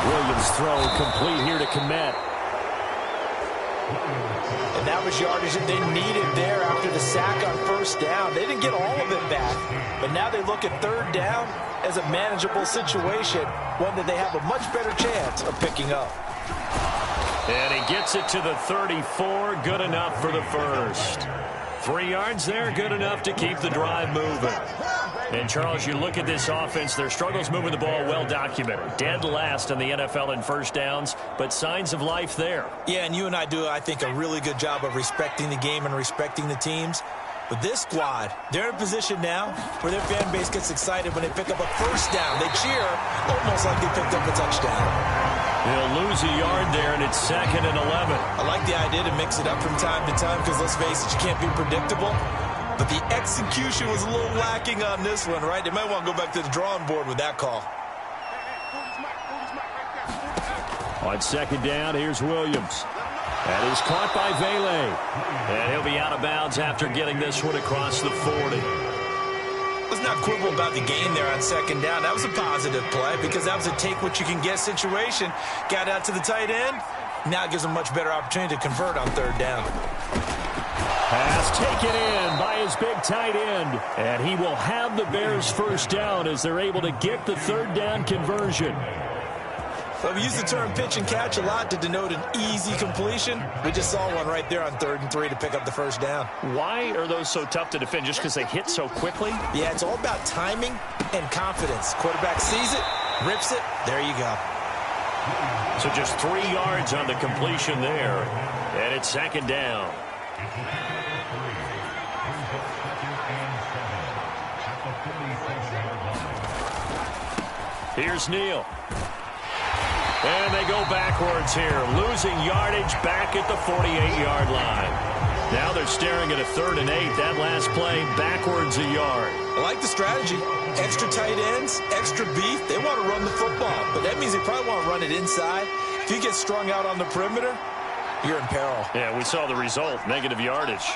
Speaker 2: Williams throw complete here to Komet.
Speaker 4: And that was yardage that they needed there after the sack on first down. They didn't get all of it back, but now they look at 3rd down as a manageable situation, one that they have a much better chance of picking up.
Speaker 3: And he gets it to the 34. Good enough for the first. 3 yards there, good enough to keep the drive moving. And, Charles, you look at this offense, their struggles moving the ball well documented. Dead last in the NFL in first downs, but signs of life there.
Speaker 4: Yeah, and you and I do, I think, a really good job of respecting the game and respecting the teams. But this squad, they're in a position now where their fan base gets excited when they pick up a first down. They cheer almost like they picked up a touchdown.
Speaker 3: They'll lose a yard there, and it's 2nd and 11.
Speaker 4: I like the idea to mix it up from time to time because, let's face it, you can't be predictable. But the execution was a little lacking on this one, right? They might want to go back to the drawing board with that call.
Speaker 2: On second down, here's Williams. That is caught by Vele.
Speaker 3: And he'll be out of bounds after getting this one across the 40.
Speaker 4: Let's not quibble about the gain there on second down. That was a positive play because that was a take-what-you-can-get situation. Got out to the tight end. Now it gives them a much better opportunity to convert on third down.
Speaker 2: Pass taken in by his big tight end. And he will have the Bears first down as they're able to get the third down conversion.
Speaker 4: Well, we use the term pitch and catch a lot to denote an easy completion. We just saw one right there on 3rd and 3 to pick up the first down.
Speaker 2: Why are those so tough to defend? Just because they hit so quickly?
Speaker 4: Yeah, it's all about timing and confidence. Quarterback sees it, rips it, there you go.
Speaker 3: So just 3 yards on the completion there. And it's second down. Here's Neal. And they go backwards here, losing yardage back at the 48-yard line. Now they're staring at a 3rd and 8. That last play, backwards a yard.
Speaker 4: I like the strategy. Extra tight ends, extra beef. They want to run the football, but that means they probably want to run it inside. If you get strung out on the perimeter, you're in peril.
Speaker 3: Yeah, we saw the result, negative yardage.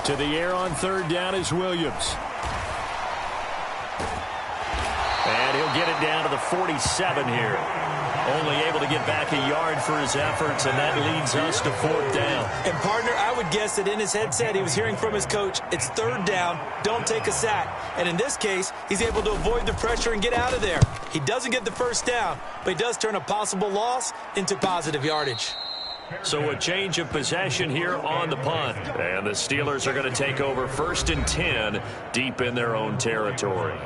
Speaker 2: To the air on 3rd down is Williams.
Speaker 3: And he'll get it down to the 47 here. Only able to get back a yard for his efforts, and that leads us to 4th down.
Speaker 4: And, partner, I would guess that in his headset he was hearing from his coach, it's 3rd down, don't take a sack. And in this case, he's able to avoid the pressure and get out of there. He doesn't get the first down, but he does turn a possible loss into positive yardage.
Speaker 3: So a change of possession here on the punt. And the Steelers are going to take over 1st and 10 deep in their own territory.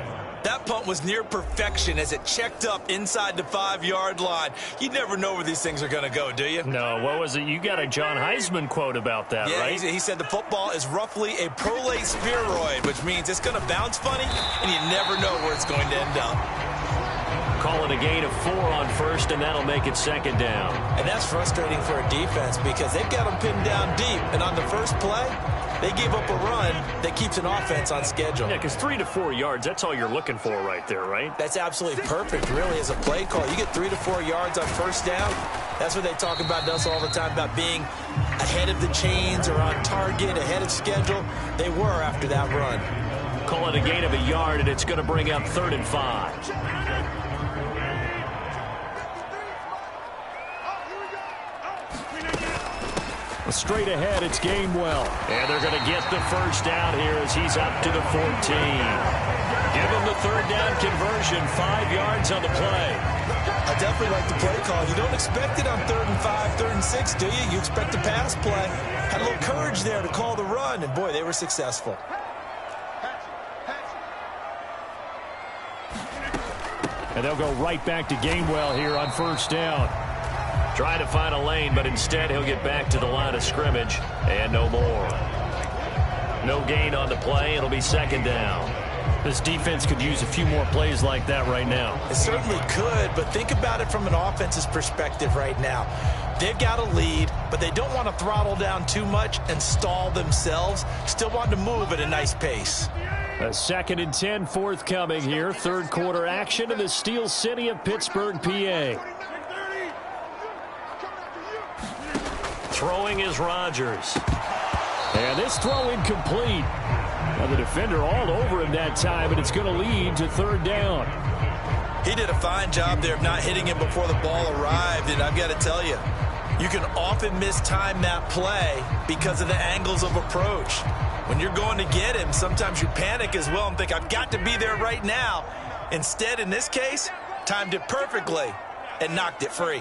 Speaker 4: That punt was near perfection as it checked up inside the 5-yard line. You never know where these things are going to go, do you?
Speaker 2: No, what was it? You got a John Heisman quote about that,
Speaker 4: yeah,
Speaker 2: right?
Speaker 4: He said the football is roughly a prolate spheroid, which means it's going to bounce funny, and you never know where it's going to end up.
Speaker 3: Call it a gain of 4 on 1st, and that'll make it 2nd down.
Speaker 4: And that's frustrating for a defense because they've got them pinned down deep, and on the first play, they gave up a run that keeps an offense on schedule.
Speaker 3: Yeah, because 3 to 4 yards, that's all you're looking for right there, right?
Speaker 4: That's absolutely perfect, really, as a play call. You get 3 to 4 yards on 1st down. That's what they talk about us all the time, about being ahead of the chains or on target, ahead of schedule. They were after that run.
Speaker 3: Call it a gain of a yard, and it's going to bring up 3rd and 5.
Speaker 2: Straight ahead, it's Gainwell.
Speaker 3: And they're going to get the first down here as he's up to the 14. Give him the 3rd down conversion, 5 yards on the play.
Speaker 4: I definitely like the play call. You don't expect it on 3rd and 5, 3rd and 6, do you? You expect a pass play. Had a little courage there to call the run, and boy, they were successful.
Speaker 2: And they'll go right back to Gainwell here on 1st down.
Speaker 3: Try to find a lane, but instead he'll get back to the line of scrimmage and no more. No gain on the play. It'll be 2nd down.
Speaker 2: This defense could use a few more plays like that right now.
Speaker 4: It certainly could, but think about it from an offense's perspective right now. They've got a lead, but they don't want to throttle down too much and stall themselves. Still want to move at a nice pace.
Speaker 2: A 2nd and 10 forthcoming here. 3rd quarter action in the Steel City of Pittsburgh, PA.
Speaker 3: Throwing is Rodgers.
Speaker 2: And this throw incomplete. Now the defender all over him that time, and it's going to lead to 3rd down.
Speaker 4: He did a fine job there of not hitting him before the ball arrived, and I've got to tell you, you can often mistime that play because of the angles of approach. When you're going to get him, sometimes you panic as well and think, I've got to be there right now. Instead, in this case, timed it perfectly and knocked it free.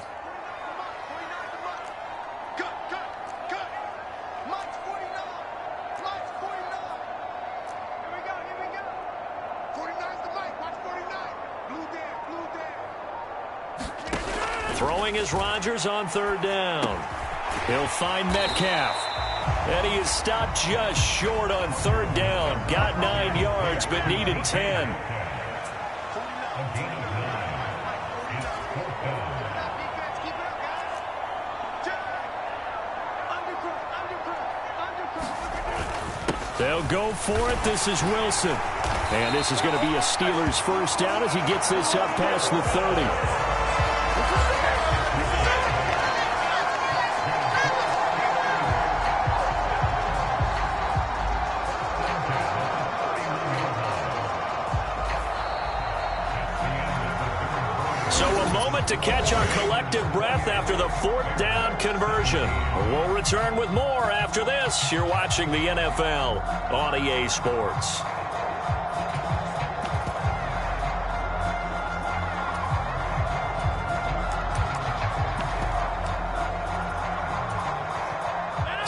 Speaker 3: Throwing is Rodgers on 3rd down.
Speaker 2: He'll find Metcalf.
Speaker 3: And he is stopped just short on 3rd down. Got 9 yards, but needed 10. They'll go for it. This is Wilson.
Speaker 2: And this is going to be a Steelers first down as he gets this up past the 30.
Speaker 3: So a moment to catch our collective breath after the 4th down conversion. We'll return with more after this. You're watching the NFL on EA Sports.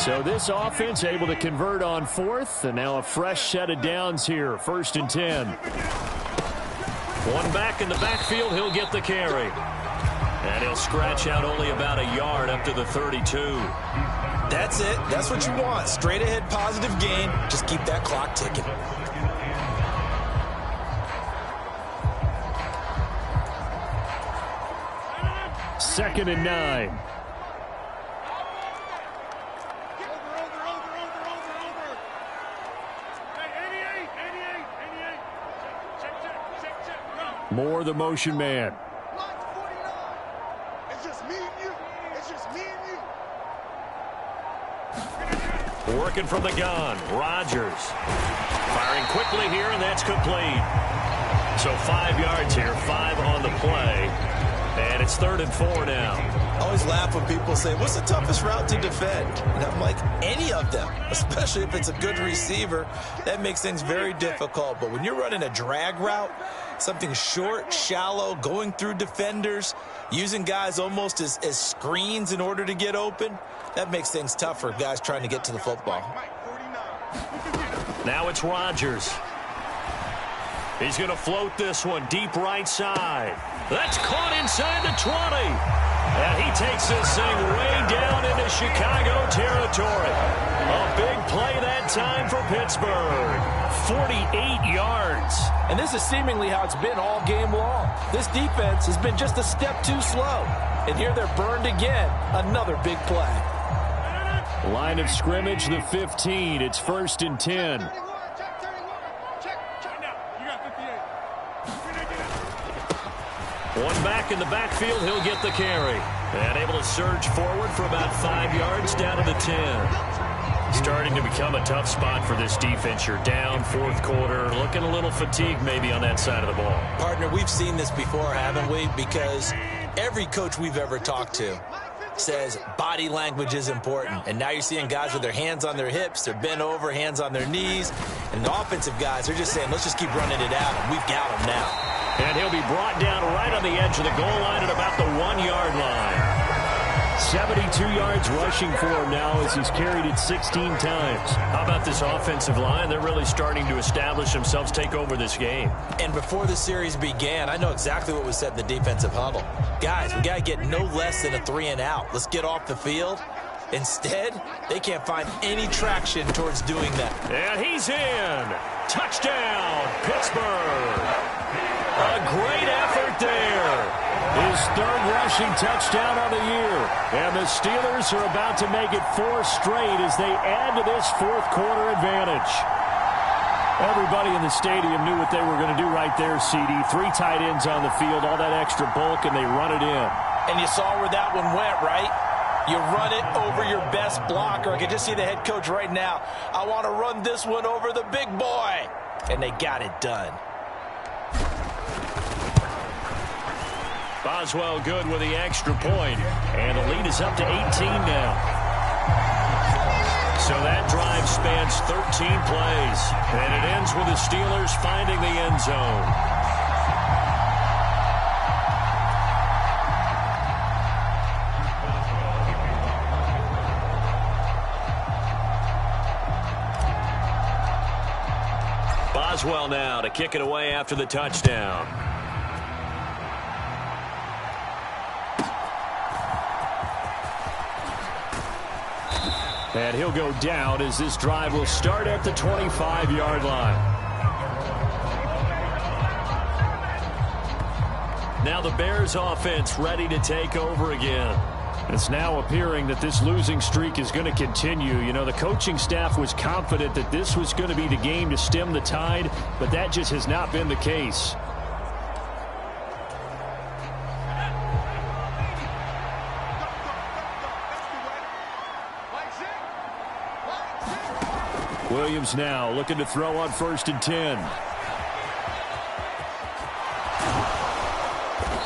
Speaker 2: So this offense able to convert on 4th, and now a fresh set of downs here. 1st and 10.
Speaker 3: One back in the backfield, he'll get the carry. And he'll scratch out only about a yard up to the 32.
Speaker 4: That's it. That's what you want. Straight ahead positive gain. Just keep that clock ticking.
Speaker 2: Second and 9. Moore, the motion man.
Speaker 5: It's just me and you. It's just me and you.
Speaker 3: Working from the gun. Rodgers. Firing quickly here, and that's complete. So 5 yards here, 5 on the play. And it's 3rd and 4 now.
Speaker 4: I always laugh when people say, what's the toughest route to defend? And I'm like, any of them, especially if it's a good receiver. That makes things very difficult. But when you're running a drag route, something short, shallow, going through defenders, using guys almost as screens in order to get open, that makes things tough for guys trying to get to the football.
Speaker 3: Now it's Rodgers. He's going to float this one deep right side. That's caught inside the 20. And he takes this thing way down into Chicago territory. A big play that time for Pittsburgh. 48 yards.
Speaker 7: And this is seemingly how it's been all game long. This defense has been just a step too slow. And here they're burned again. Another big play.
Speaker 2: Line of scrimmage, the 15. It's 1st and 10.
Speaker 3: One back in the backfield, he'll get the carry. And able to surge forward for about 5 yards down to the 10. Starting to become a tough spot for this defense. You're down 4th quarter, looking a little fatigued maybe on that side of the ball.
Speaker 4: Partner, we've seen this before, haven't we? Because every coach we've ever talked to says body language is important. And now you're seeing guys with their hands on their hips, they're bent over, hands on their knees. And the offensive guys, they're just saying, let's just keep running it out. And we've got them now.
Speaker 3: And he'll be brought down right on the edge of the goal line at about the 1-yard line.
Speaker 2: 72 yards rushing for him now as he's carried it 16 times.
Speaker 3: How about this offensive line? They're really starting to establish themselves, take over this game.
Speaker 4: And before the series began, I know exactly what was said in the defensive huddle. Guys, we got to get no less than a 3-and-out. Let's get off the field. Instead, they can't find any traction towards doing that.
Speaker 3: And he's in. Touchdown, Pittsburgh. A great effort there.
Speaker 2: His 3rd rushing touchdown of the year. And the Steelers are about to make it 4 straight as they add to this 4th quarter advantage. Everybody in the stadium knew what they were going to do right there, CD. 3 tight ends on the field, all that extra bulk, and they run it in.
Speaker 7: And you saw where that one went, right? You run it over your best blocker. I can just see the head coach right now. I want to run this one over the big boy. And they got it done.
Speaker 3: Boswell good with the extra point. And the lead is up to 18 now. So that drive spans 13 plays. And it ends with the Steelers finding the end zone. Boswell now to kick it away after the touchdown.
Speaker 2: And he'll go down as this drive will start at the 25-yard line.
Speaker 3: Now the Bears offense ready to take over again.
Speaker 2: It's now appearing that this losing streak is going to continue. You know, the coaching staff was confident that this was going to be the game to stem the tide, but that just has not been the case. Williams now looking to throw on 1st and 10.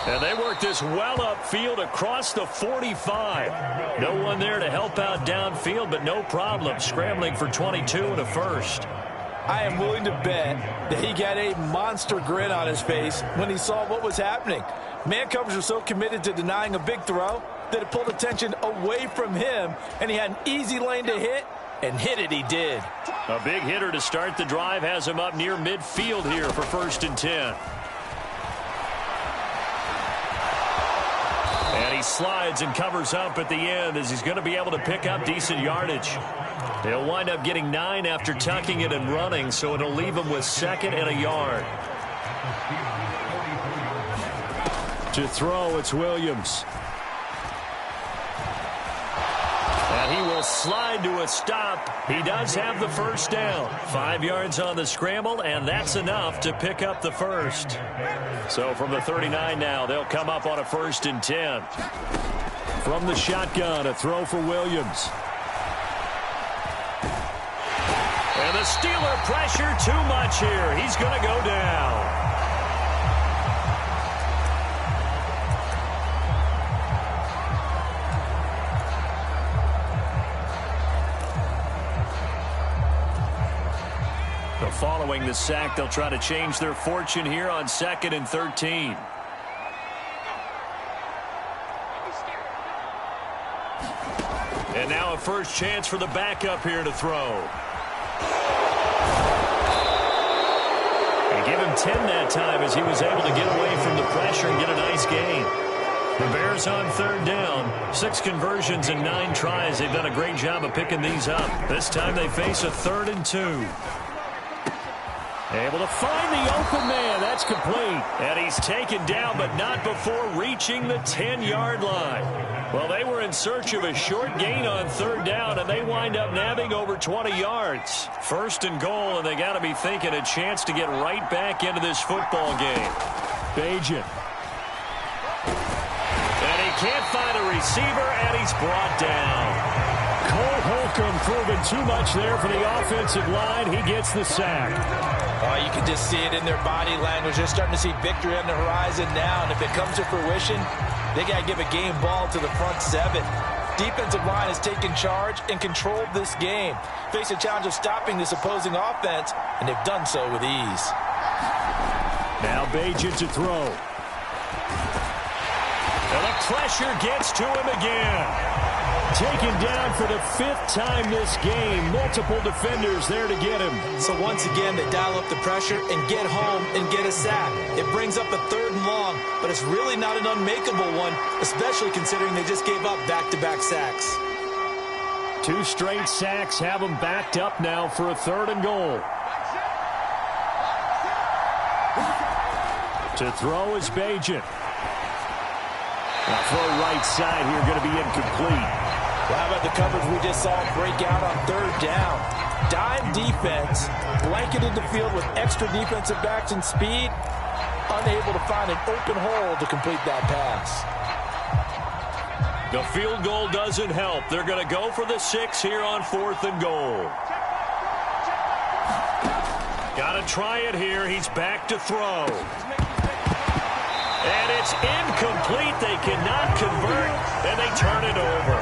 Speaker 2: And they work this well upfield across the 45. No one there to help out downfield, but no problem. Scrambling for 22 and a first.
Speaker 7: I am willing to bet that he got a monster grin on his face when he saw what was happening. Man coverage was so committed to denying a big throw that it pulled attention away from him, and he had an easy lane to hit, and hit it he did.
Speaker 2: A big hitter to start the drive has him up near midfield here for 1st and 10. And he slides and covers up at the end as he's going to be able to pick up decent yardage. He'll wind up getting 9 after tucking it and running, so it'll leave him with 2nd and a yard. To throw, it's Williams. And he will slide to a stop. He does have the first down. 5 yards on the scramble, and that's enough to pick up the first. So from the 39 now, they'll come up on a 1st and 10. From the shotgun, a throw for Williams. And the Steeler pressure too much here. He's going to go down. Following the sack, they'll try to change their fortune here on 2nd and 13. And now a first chance for the backup here to throw. And give him 10 that time as he was able to get away from the pressure and get a nice gain. The Bears on 3rd down. 6 conversions and 9 tries. They've done a great job of picking these up. This time they face a 3rd and 2. Able to find the open man. That's complete. And he's taken down, but not before reaching the 10-yard line. Well, they were in search of a short gain on 3rd down, and they wind up nabbing over 20 yards. 1st and goal, and they got to be thinking a chance to get right back into this football game. Bajan. And he can't find a receiver, and he's brought down. Cole Holcomb proving too much there for the offensive line. He gets the sack.
Speaker 7: Oh, you can just see it in their body language. They're starting to see victory on the horizon now, and if it comes to fruition, they got to give a game ball to the front 7. Defensive line has taken charge and controlled this game. Face a challenge of stopping this opposing offense, and they've done so with ease.
Speaker 2: Now Bajan to throw. And the pressure gets to him again. Taken down for the 5th time this game. Multiple defenders there to get him.
Speaker 7: So once again, they dial up the pressure and get home and get a sack. It brings up a 3rd and long, but it's really not an unmakeable one, especially considering they just gave up back-to-back sacks.
Speaker 2: 2 straight sacks have them backed up now for a 3rd and goal. To throw is Bajan. Throw right side here, going to be incomplete.
Speaker 7: Well, how about the coverage we just saw break out on 3rd down? Dime defense, blanketed the field with extra defensive backs and speed, unable to find an open hole to complete that pass.
Speaker 2: The field goal doesn't help. They're going to go for the 6 here on 4th and goal. Got to try it here. He's back to throw. And it's incomplete. They cannot convert, and they turn it over.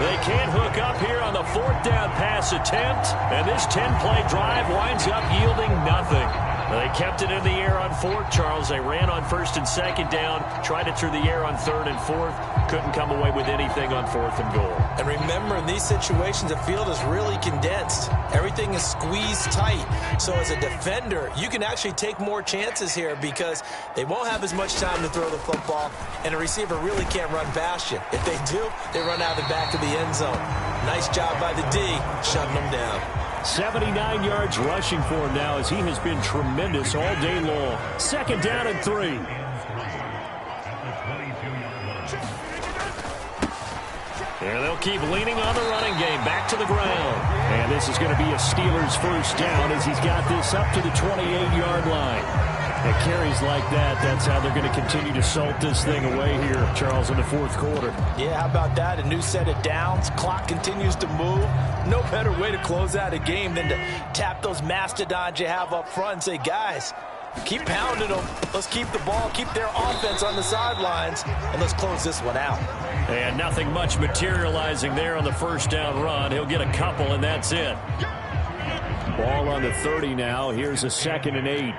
Speaker 2: They can't hook up here on the 4th down pass attempt, and this 10-play drive winds up yielding nothing. They kept it in the air on 4th, Charles. They ran on 1st and 2nd down, tried it through the air on 3rd and 4th, couldn't come away with anything on 4th and goal.
Speaker 7: And remember, in these situations, the field is really condensed. Everything is squeezed tight. So as a defender, you can actually take more chances here because they won't have as much time to throw the football, and a receiver really can't run past you. If they do, they run out the back of the end zone. Nice job by the D, shutting them down.
Speaker 2: 79 yards rushing for him now as he has been tremendous all day long. 2nd down and 3.
Speaker 3: And they'll keep leaning on the running game. Back to the ground.
Speaker 2: And this is going to be a Steelers first down as he's got this up to the 28-yard line. And carries like that, that's how they're going to continue to salt this thing away here, Charles, in the fourth quarter.
Speaker 7: Yeah, how about that? A new set of downs. Clock continues to move. No better way to close out a game than to tap those mastodons you have up front and say, guys, keep pounding them. Let's keep the ball, keep their offense on the sidelines, and let's close this one out.
Speaker 3: And nothing much materializing there on the first down run. He'll get a couple, and that's it.
Speaker 2: Ball on the 30 now. Here's a 2nd and 8.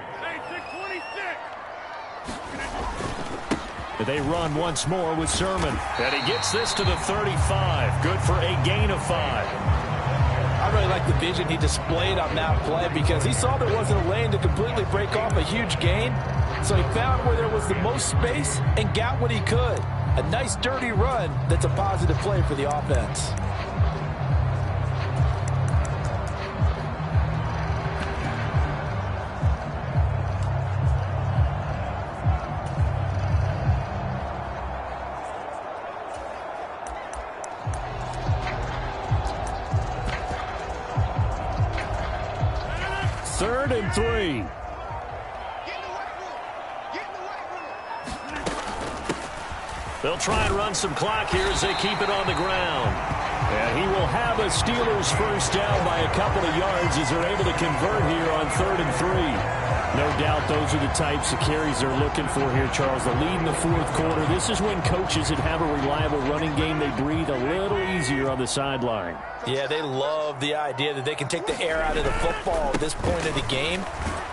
Speaker 2: They run once more with Sermon.
Speaker 3: And he gets this to the 35. Good for a gain of 5.
Speaker 7: I really like the vision he displayed on that play because he saw there wasn't a lane to completely break off a huge gain. So he found where there was the most space and got what he could. A nice dirty run that's a positive play for the offense.
Speaker 2: Third and 3.
Speaker 3: They'll try and run some clock here as they keep it on the ground.
Speaker 2: And he will have a Steelers first down by a couple of yards as they're able to convert here on 3rd and 3. No doubt those are the types of carries they're looking for here, Charles. The lead in the fourth quarter. This is when coaches that have a reliable running game, they breathe a little easier on the sideline.
Speaker 7: Yeah, they love the idea that they can take the air out of the football at this point of the game.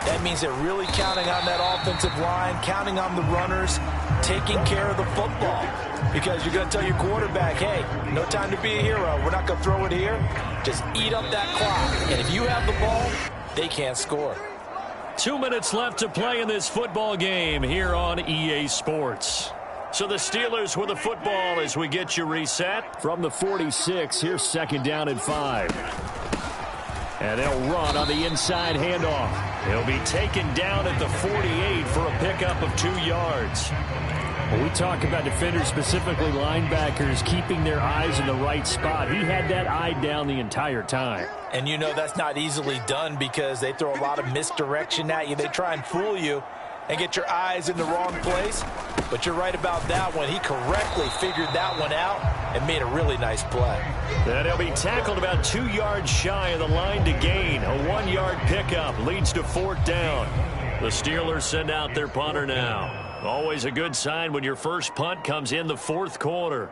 Speaker 7: That means they're really counting on that offensive line, counting on the runners, taking care of the football. Because you're going to tell your quarterback, hey, no time to be a hero. We're not going to throw it here. Just eat up that clock. And if you have the ball, they can't score.
Speaker 3: 2 minutes left to play in this football game here on EA Sports. So the Steelers with the football as we get you reset.
Speaker 2: From the 46, here's 2nd down and 5. And they'll run on the inside handoff.
Speaker 3: He'll be taken down at the 48 for a pickup of 2 yards.
Speaker 2: When we talk about defenders, specifically linebackers, keeping their eyes in the right spot, he had that eye down the entire time.
Speaker 7: And you know that's not easily done because they throw a lot of misdirection at you. They try and fool you and get your eyes in the wrong place. But you're right about that one. He correctly figured that one out and made a really nice play.
Speaker 3: Then he'll be tackled about 2 yards shy of the line to gain. A 1-yard pickup leads to 4th down. The Steelers send out their punter now. Always a good sign when your first punt comes in the fourth quarter.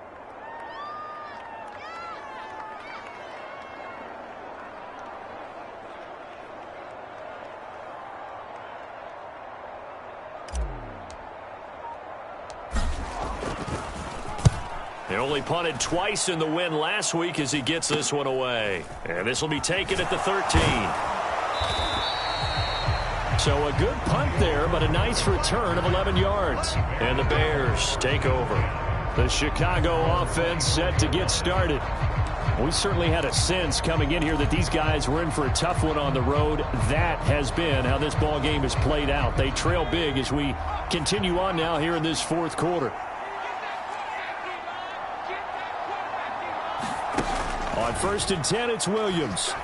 Speaker 3: They only punted twice in the win last week as he gets this one away. And this will be taken at the 13.
Speaker 2: So a good punt there, but a nice return of 11 yards.
Speaker 3: And the Bears take over.
Speaker 2: The Chicago offense set to get started. We certainly had a sense coming in here that these guys were in for a tough one on the road. That has been how this ball game has played out. They trail big as we continue on now here in this fourth quarter. On 1st and 10, it's Williams.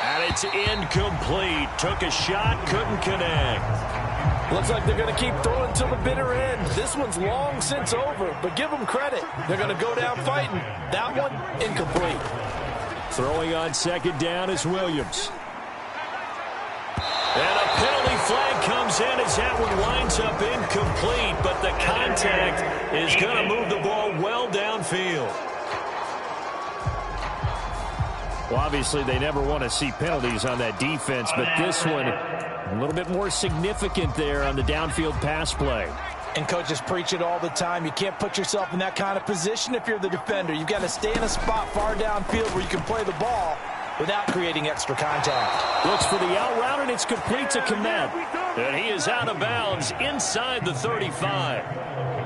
Speaker 3: And it's incomplete. Took a shot, couldn't connect.
Speaker 7: Looks like they're going to keep throwing till the bitter end. This one's long since over, but give them credit. They're going to go down fighting. That one, incomplete.
Speaker 2: Throwing on 2nd down is Williams.
Speaker 3: And a penalty flag comes in as that one winds up incomplete, but the contact is going to move the ball well downfield.
Speaker 2: Well, obviously, they never want to see penalties on that defense, but this one a little bit more significant there on the downfield pass play.
Speaker 7: And coaches preach it all the time. You can't put yourself in that kind of position if you're the defender. You've got to stay in a spot far downfield where you can play the ball without creating extra contact.
Speaker 2: Looks for the out route, and it's complete to Komet.
Speaker 3: And he is out of bounds inside the 35.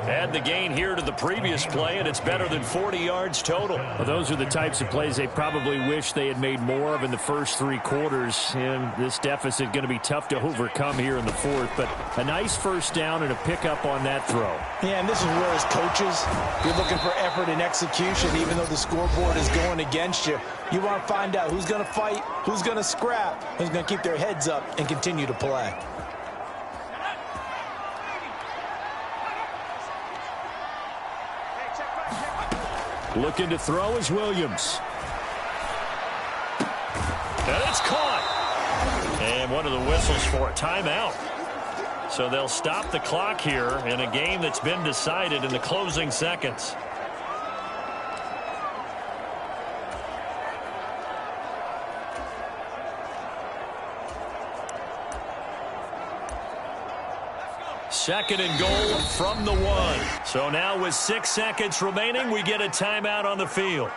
Speaker 3: Add the gain here to the previous play, and it's better than 40 yards total.
Speaker 2: Well, those are the types of plays they probably wish they had made more of in the first 3 quarters. And this deficit going to be tough to overcome here in the fourth. But a nice first down and a pickup on that throw.
Speaker 7: Yeah, and this is where as coaches, you're looking for effort and execution, even though the scoreboard is going against you. You want to find out who's going to fight, who's going to scrap, who's going to keep their heads up and continue to play.
Speaker 2: Looking to throw is Williams.
Speaker 3: And it's caught. And one of the whistles for a timeout. So they'll stop the clock here in a game that's been decided in the closing seconds. Second and goal from the 1. So now with 6 seconds remaining, we get a timeout on the field.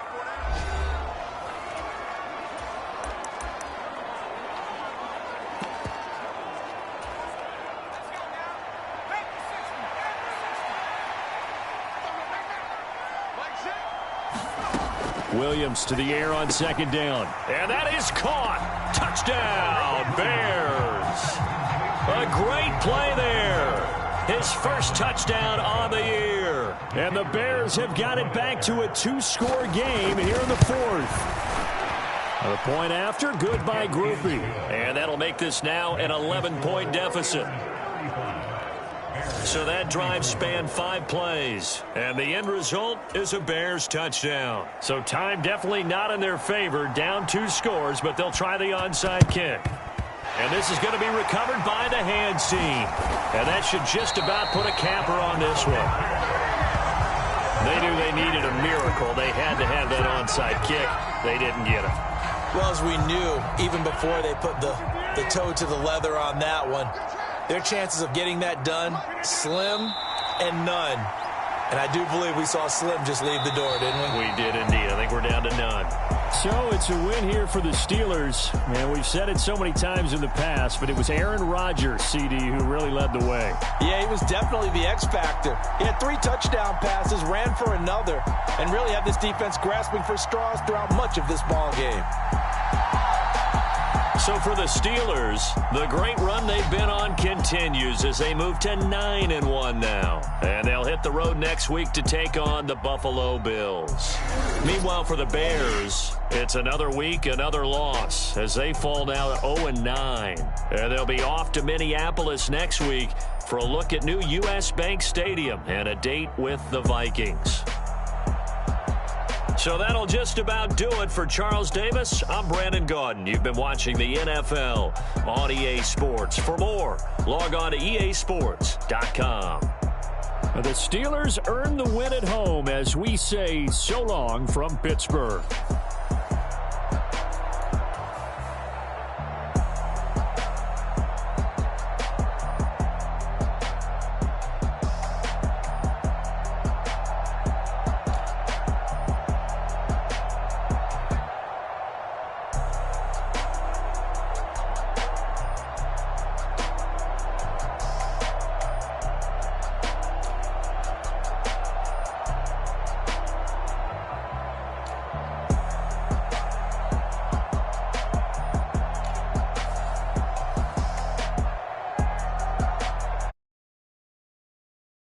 Speaker 2: Williams to the air on second down.
Speaker 3: And that is caught. Touchdown, Bears. A great play there. His first touchdown on the year.
Speaker 2: And the Bears have got it back to a 2-score game here in the fourth. A point after, good by Groupie.
Speaker 3: And that'll make this now an 11-point deficit. So that drive spanned 5 plays. And the end result is a Bears touchdown. So time definitely not in their favor. Down 2 scores, but they'll try the onside kick. And this is going to be recovered by the hands team. And that should just about put a capper on this one. They knew they needed a miracle. They had to have that onside kick. They didn't get it.
Speaker 7: Well, as we knew, even before they put the toe to the leather on that one, their chances of getting that done, slim and none. And I do believe we saw Slim just leave the door, didn't we?
Speaker 3: We did indeed. I think we're down to none.
Speaker 2: So it's a win here for the Steelers. And we've said it so many times in the past, but it was Aaron Rodgers, CD, who really led the way.
Speaker 7: Yeah, he was definitely the X factor. He had 3 touchdown passes, ran for another, and really had this defense grasping for straws throughout much of this ball game.
Speaker 3: So for the Steelers, the great run they've been on continues as they move to 9-1 now. And they'll hit the road next week to take on the Buffalo Bills. Meanwhile, for the Bears, it's another week, another loss as they fall now to 0-9. And they'll be off to Minneapolis next week for a look at new U.S. Bank Stadium and a date with the Vikings. So that'll just about do it for Charles Davis. I'm Brandon Gaudin. You've been watching the NFL on EA Sports. For more, log on to easports.com.
Speaker 2: The Steelers earn the win at home as we say so long from Pittsburgh.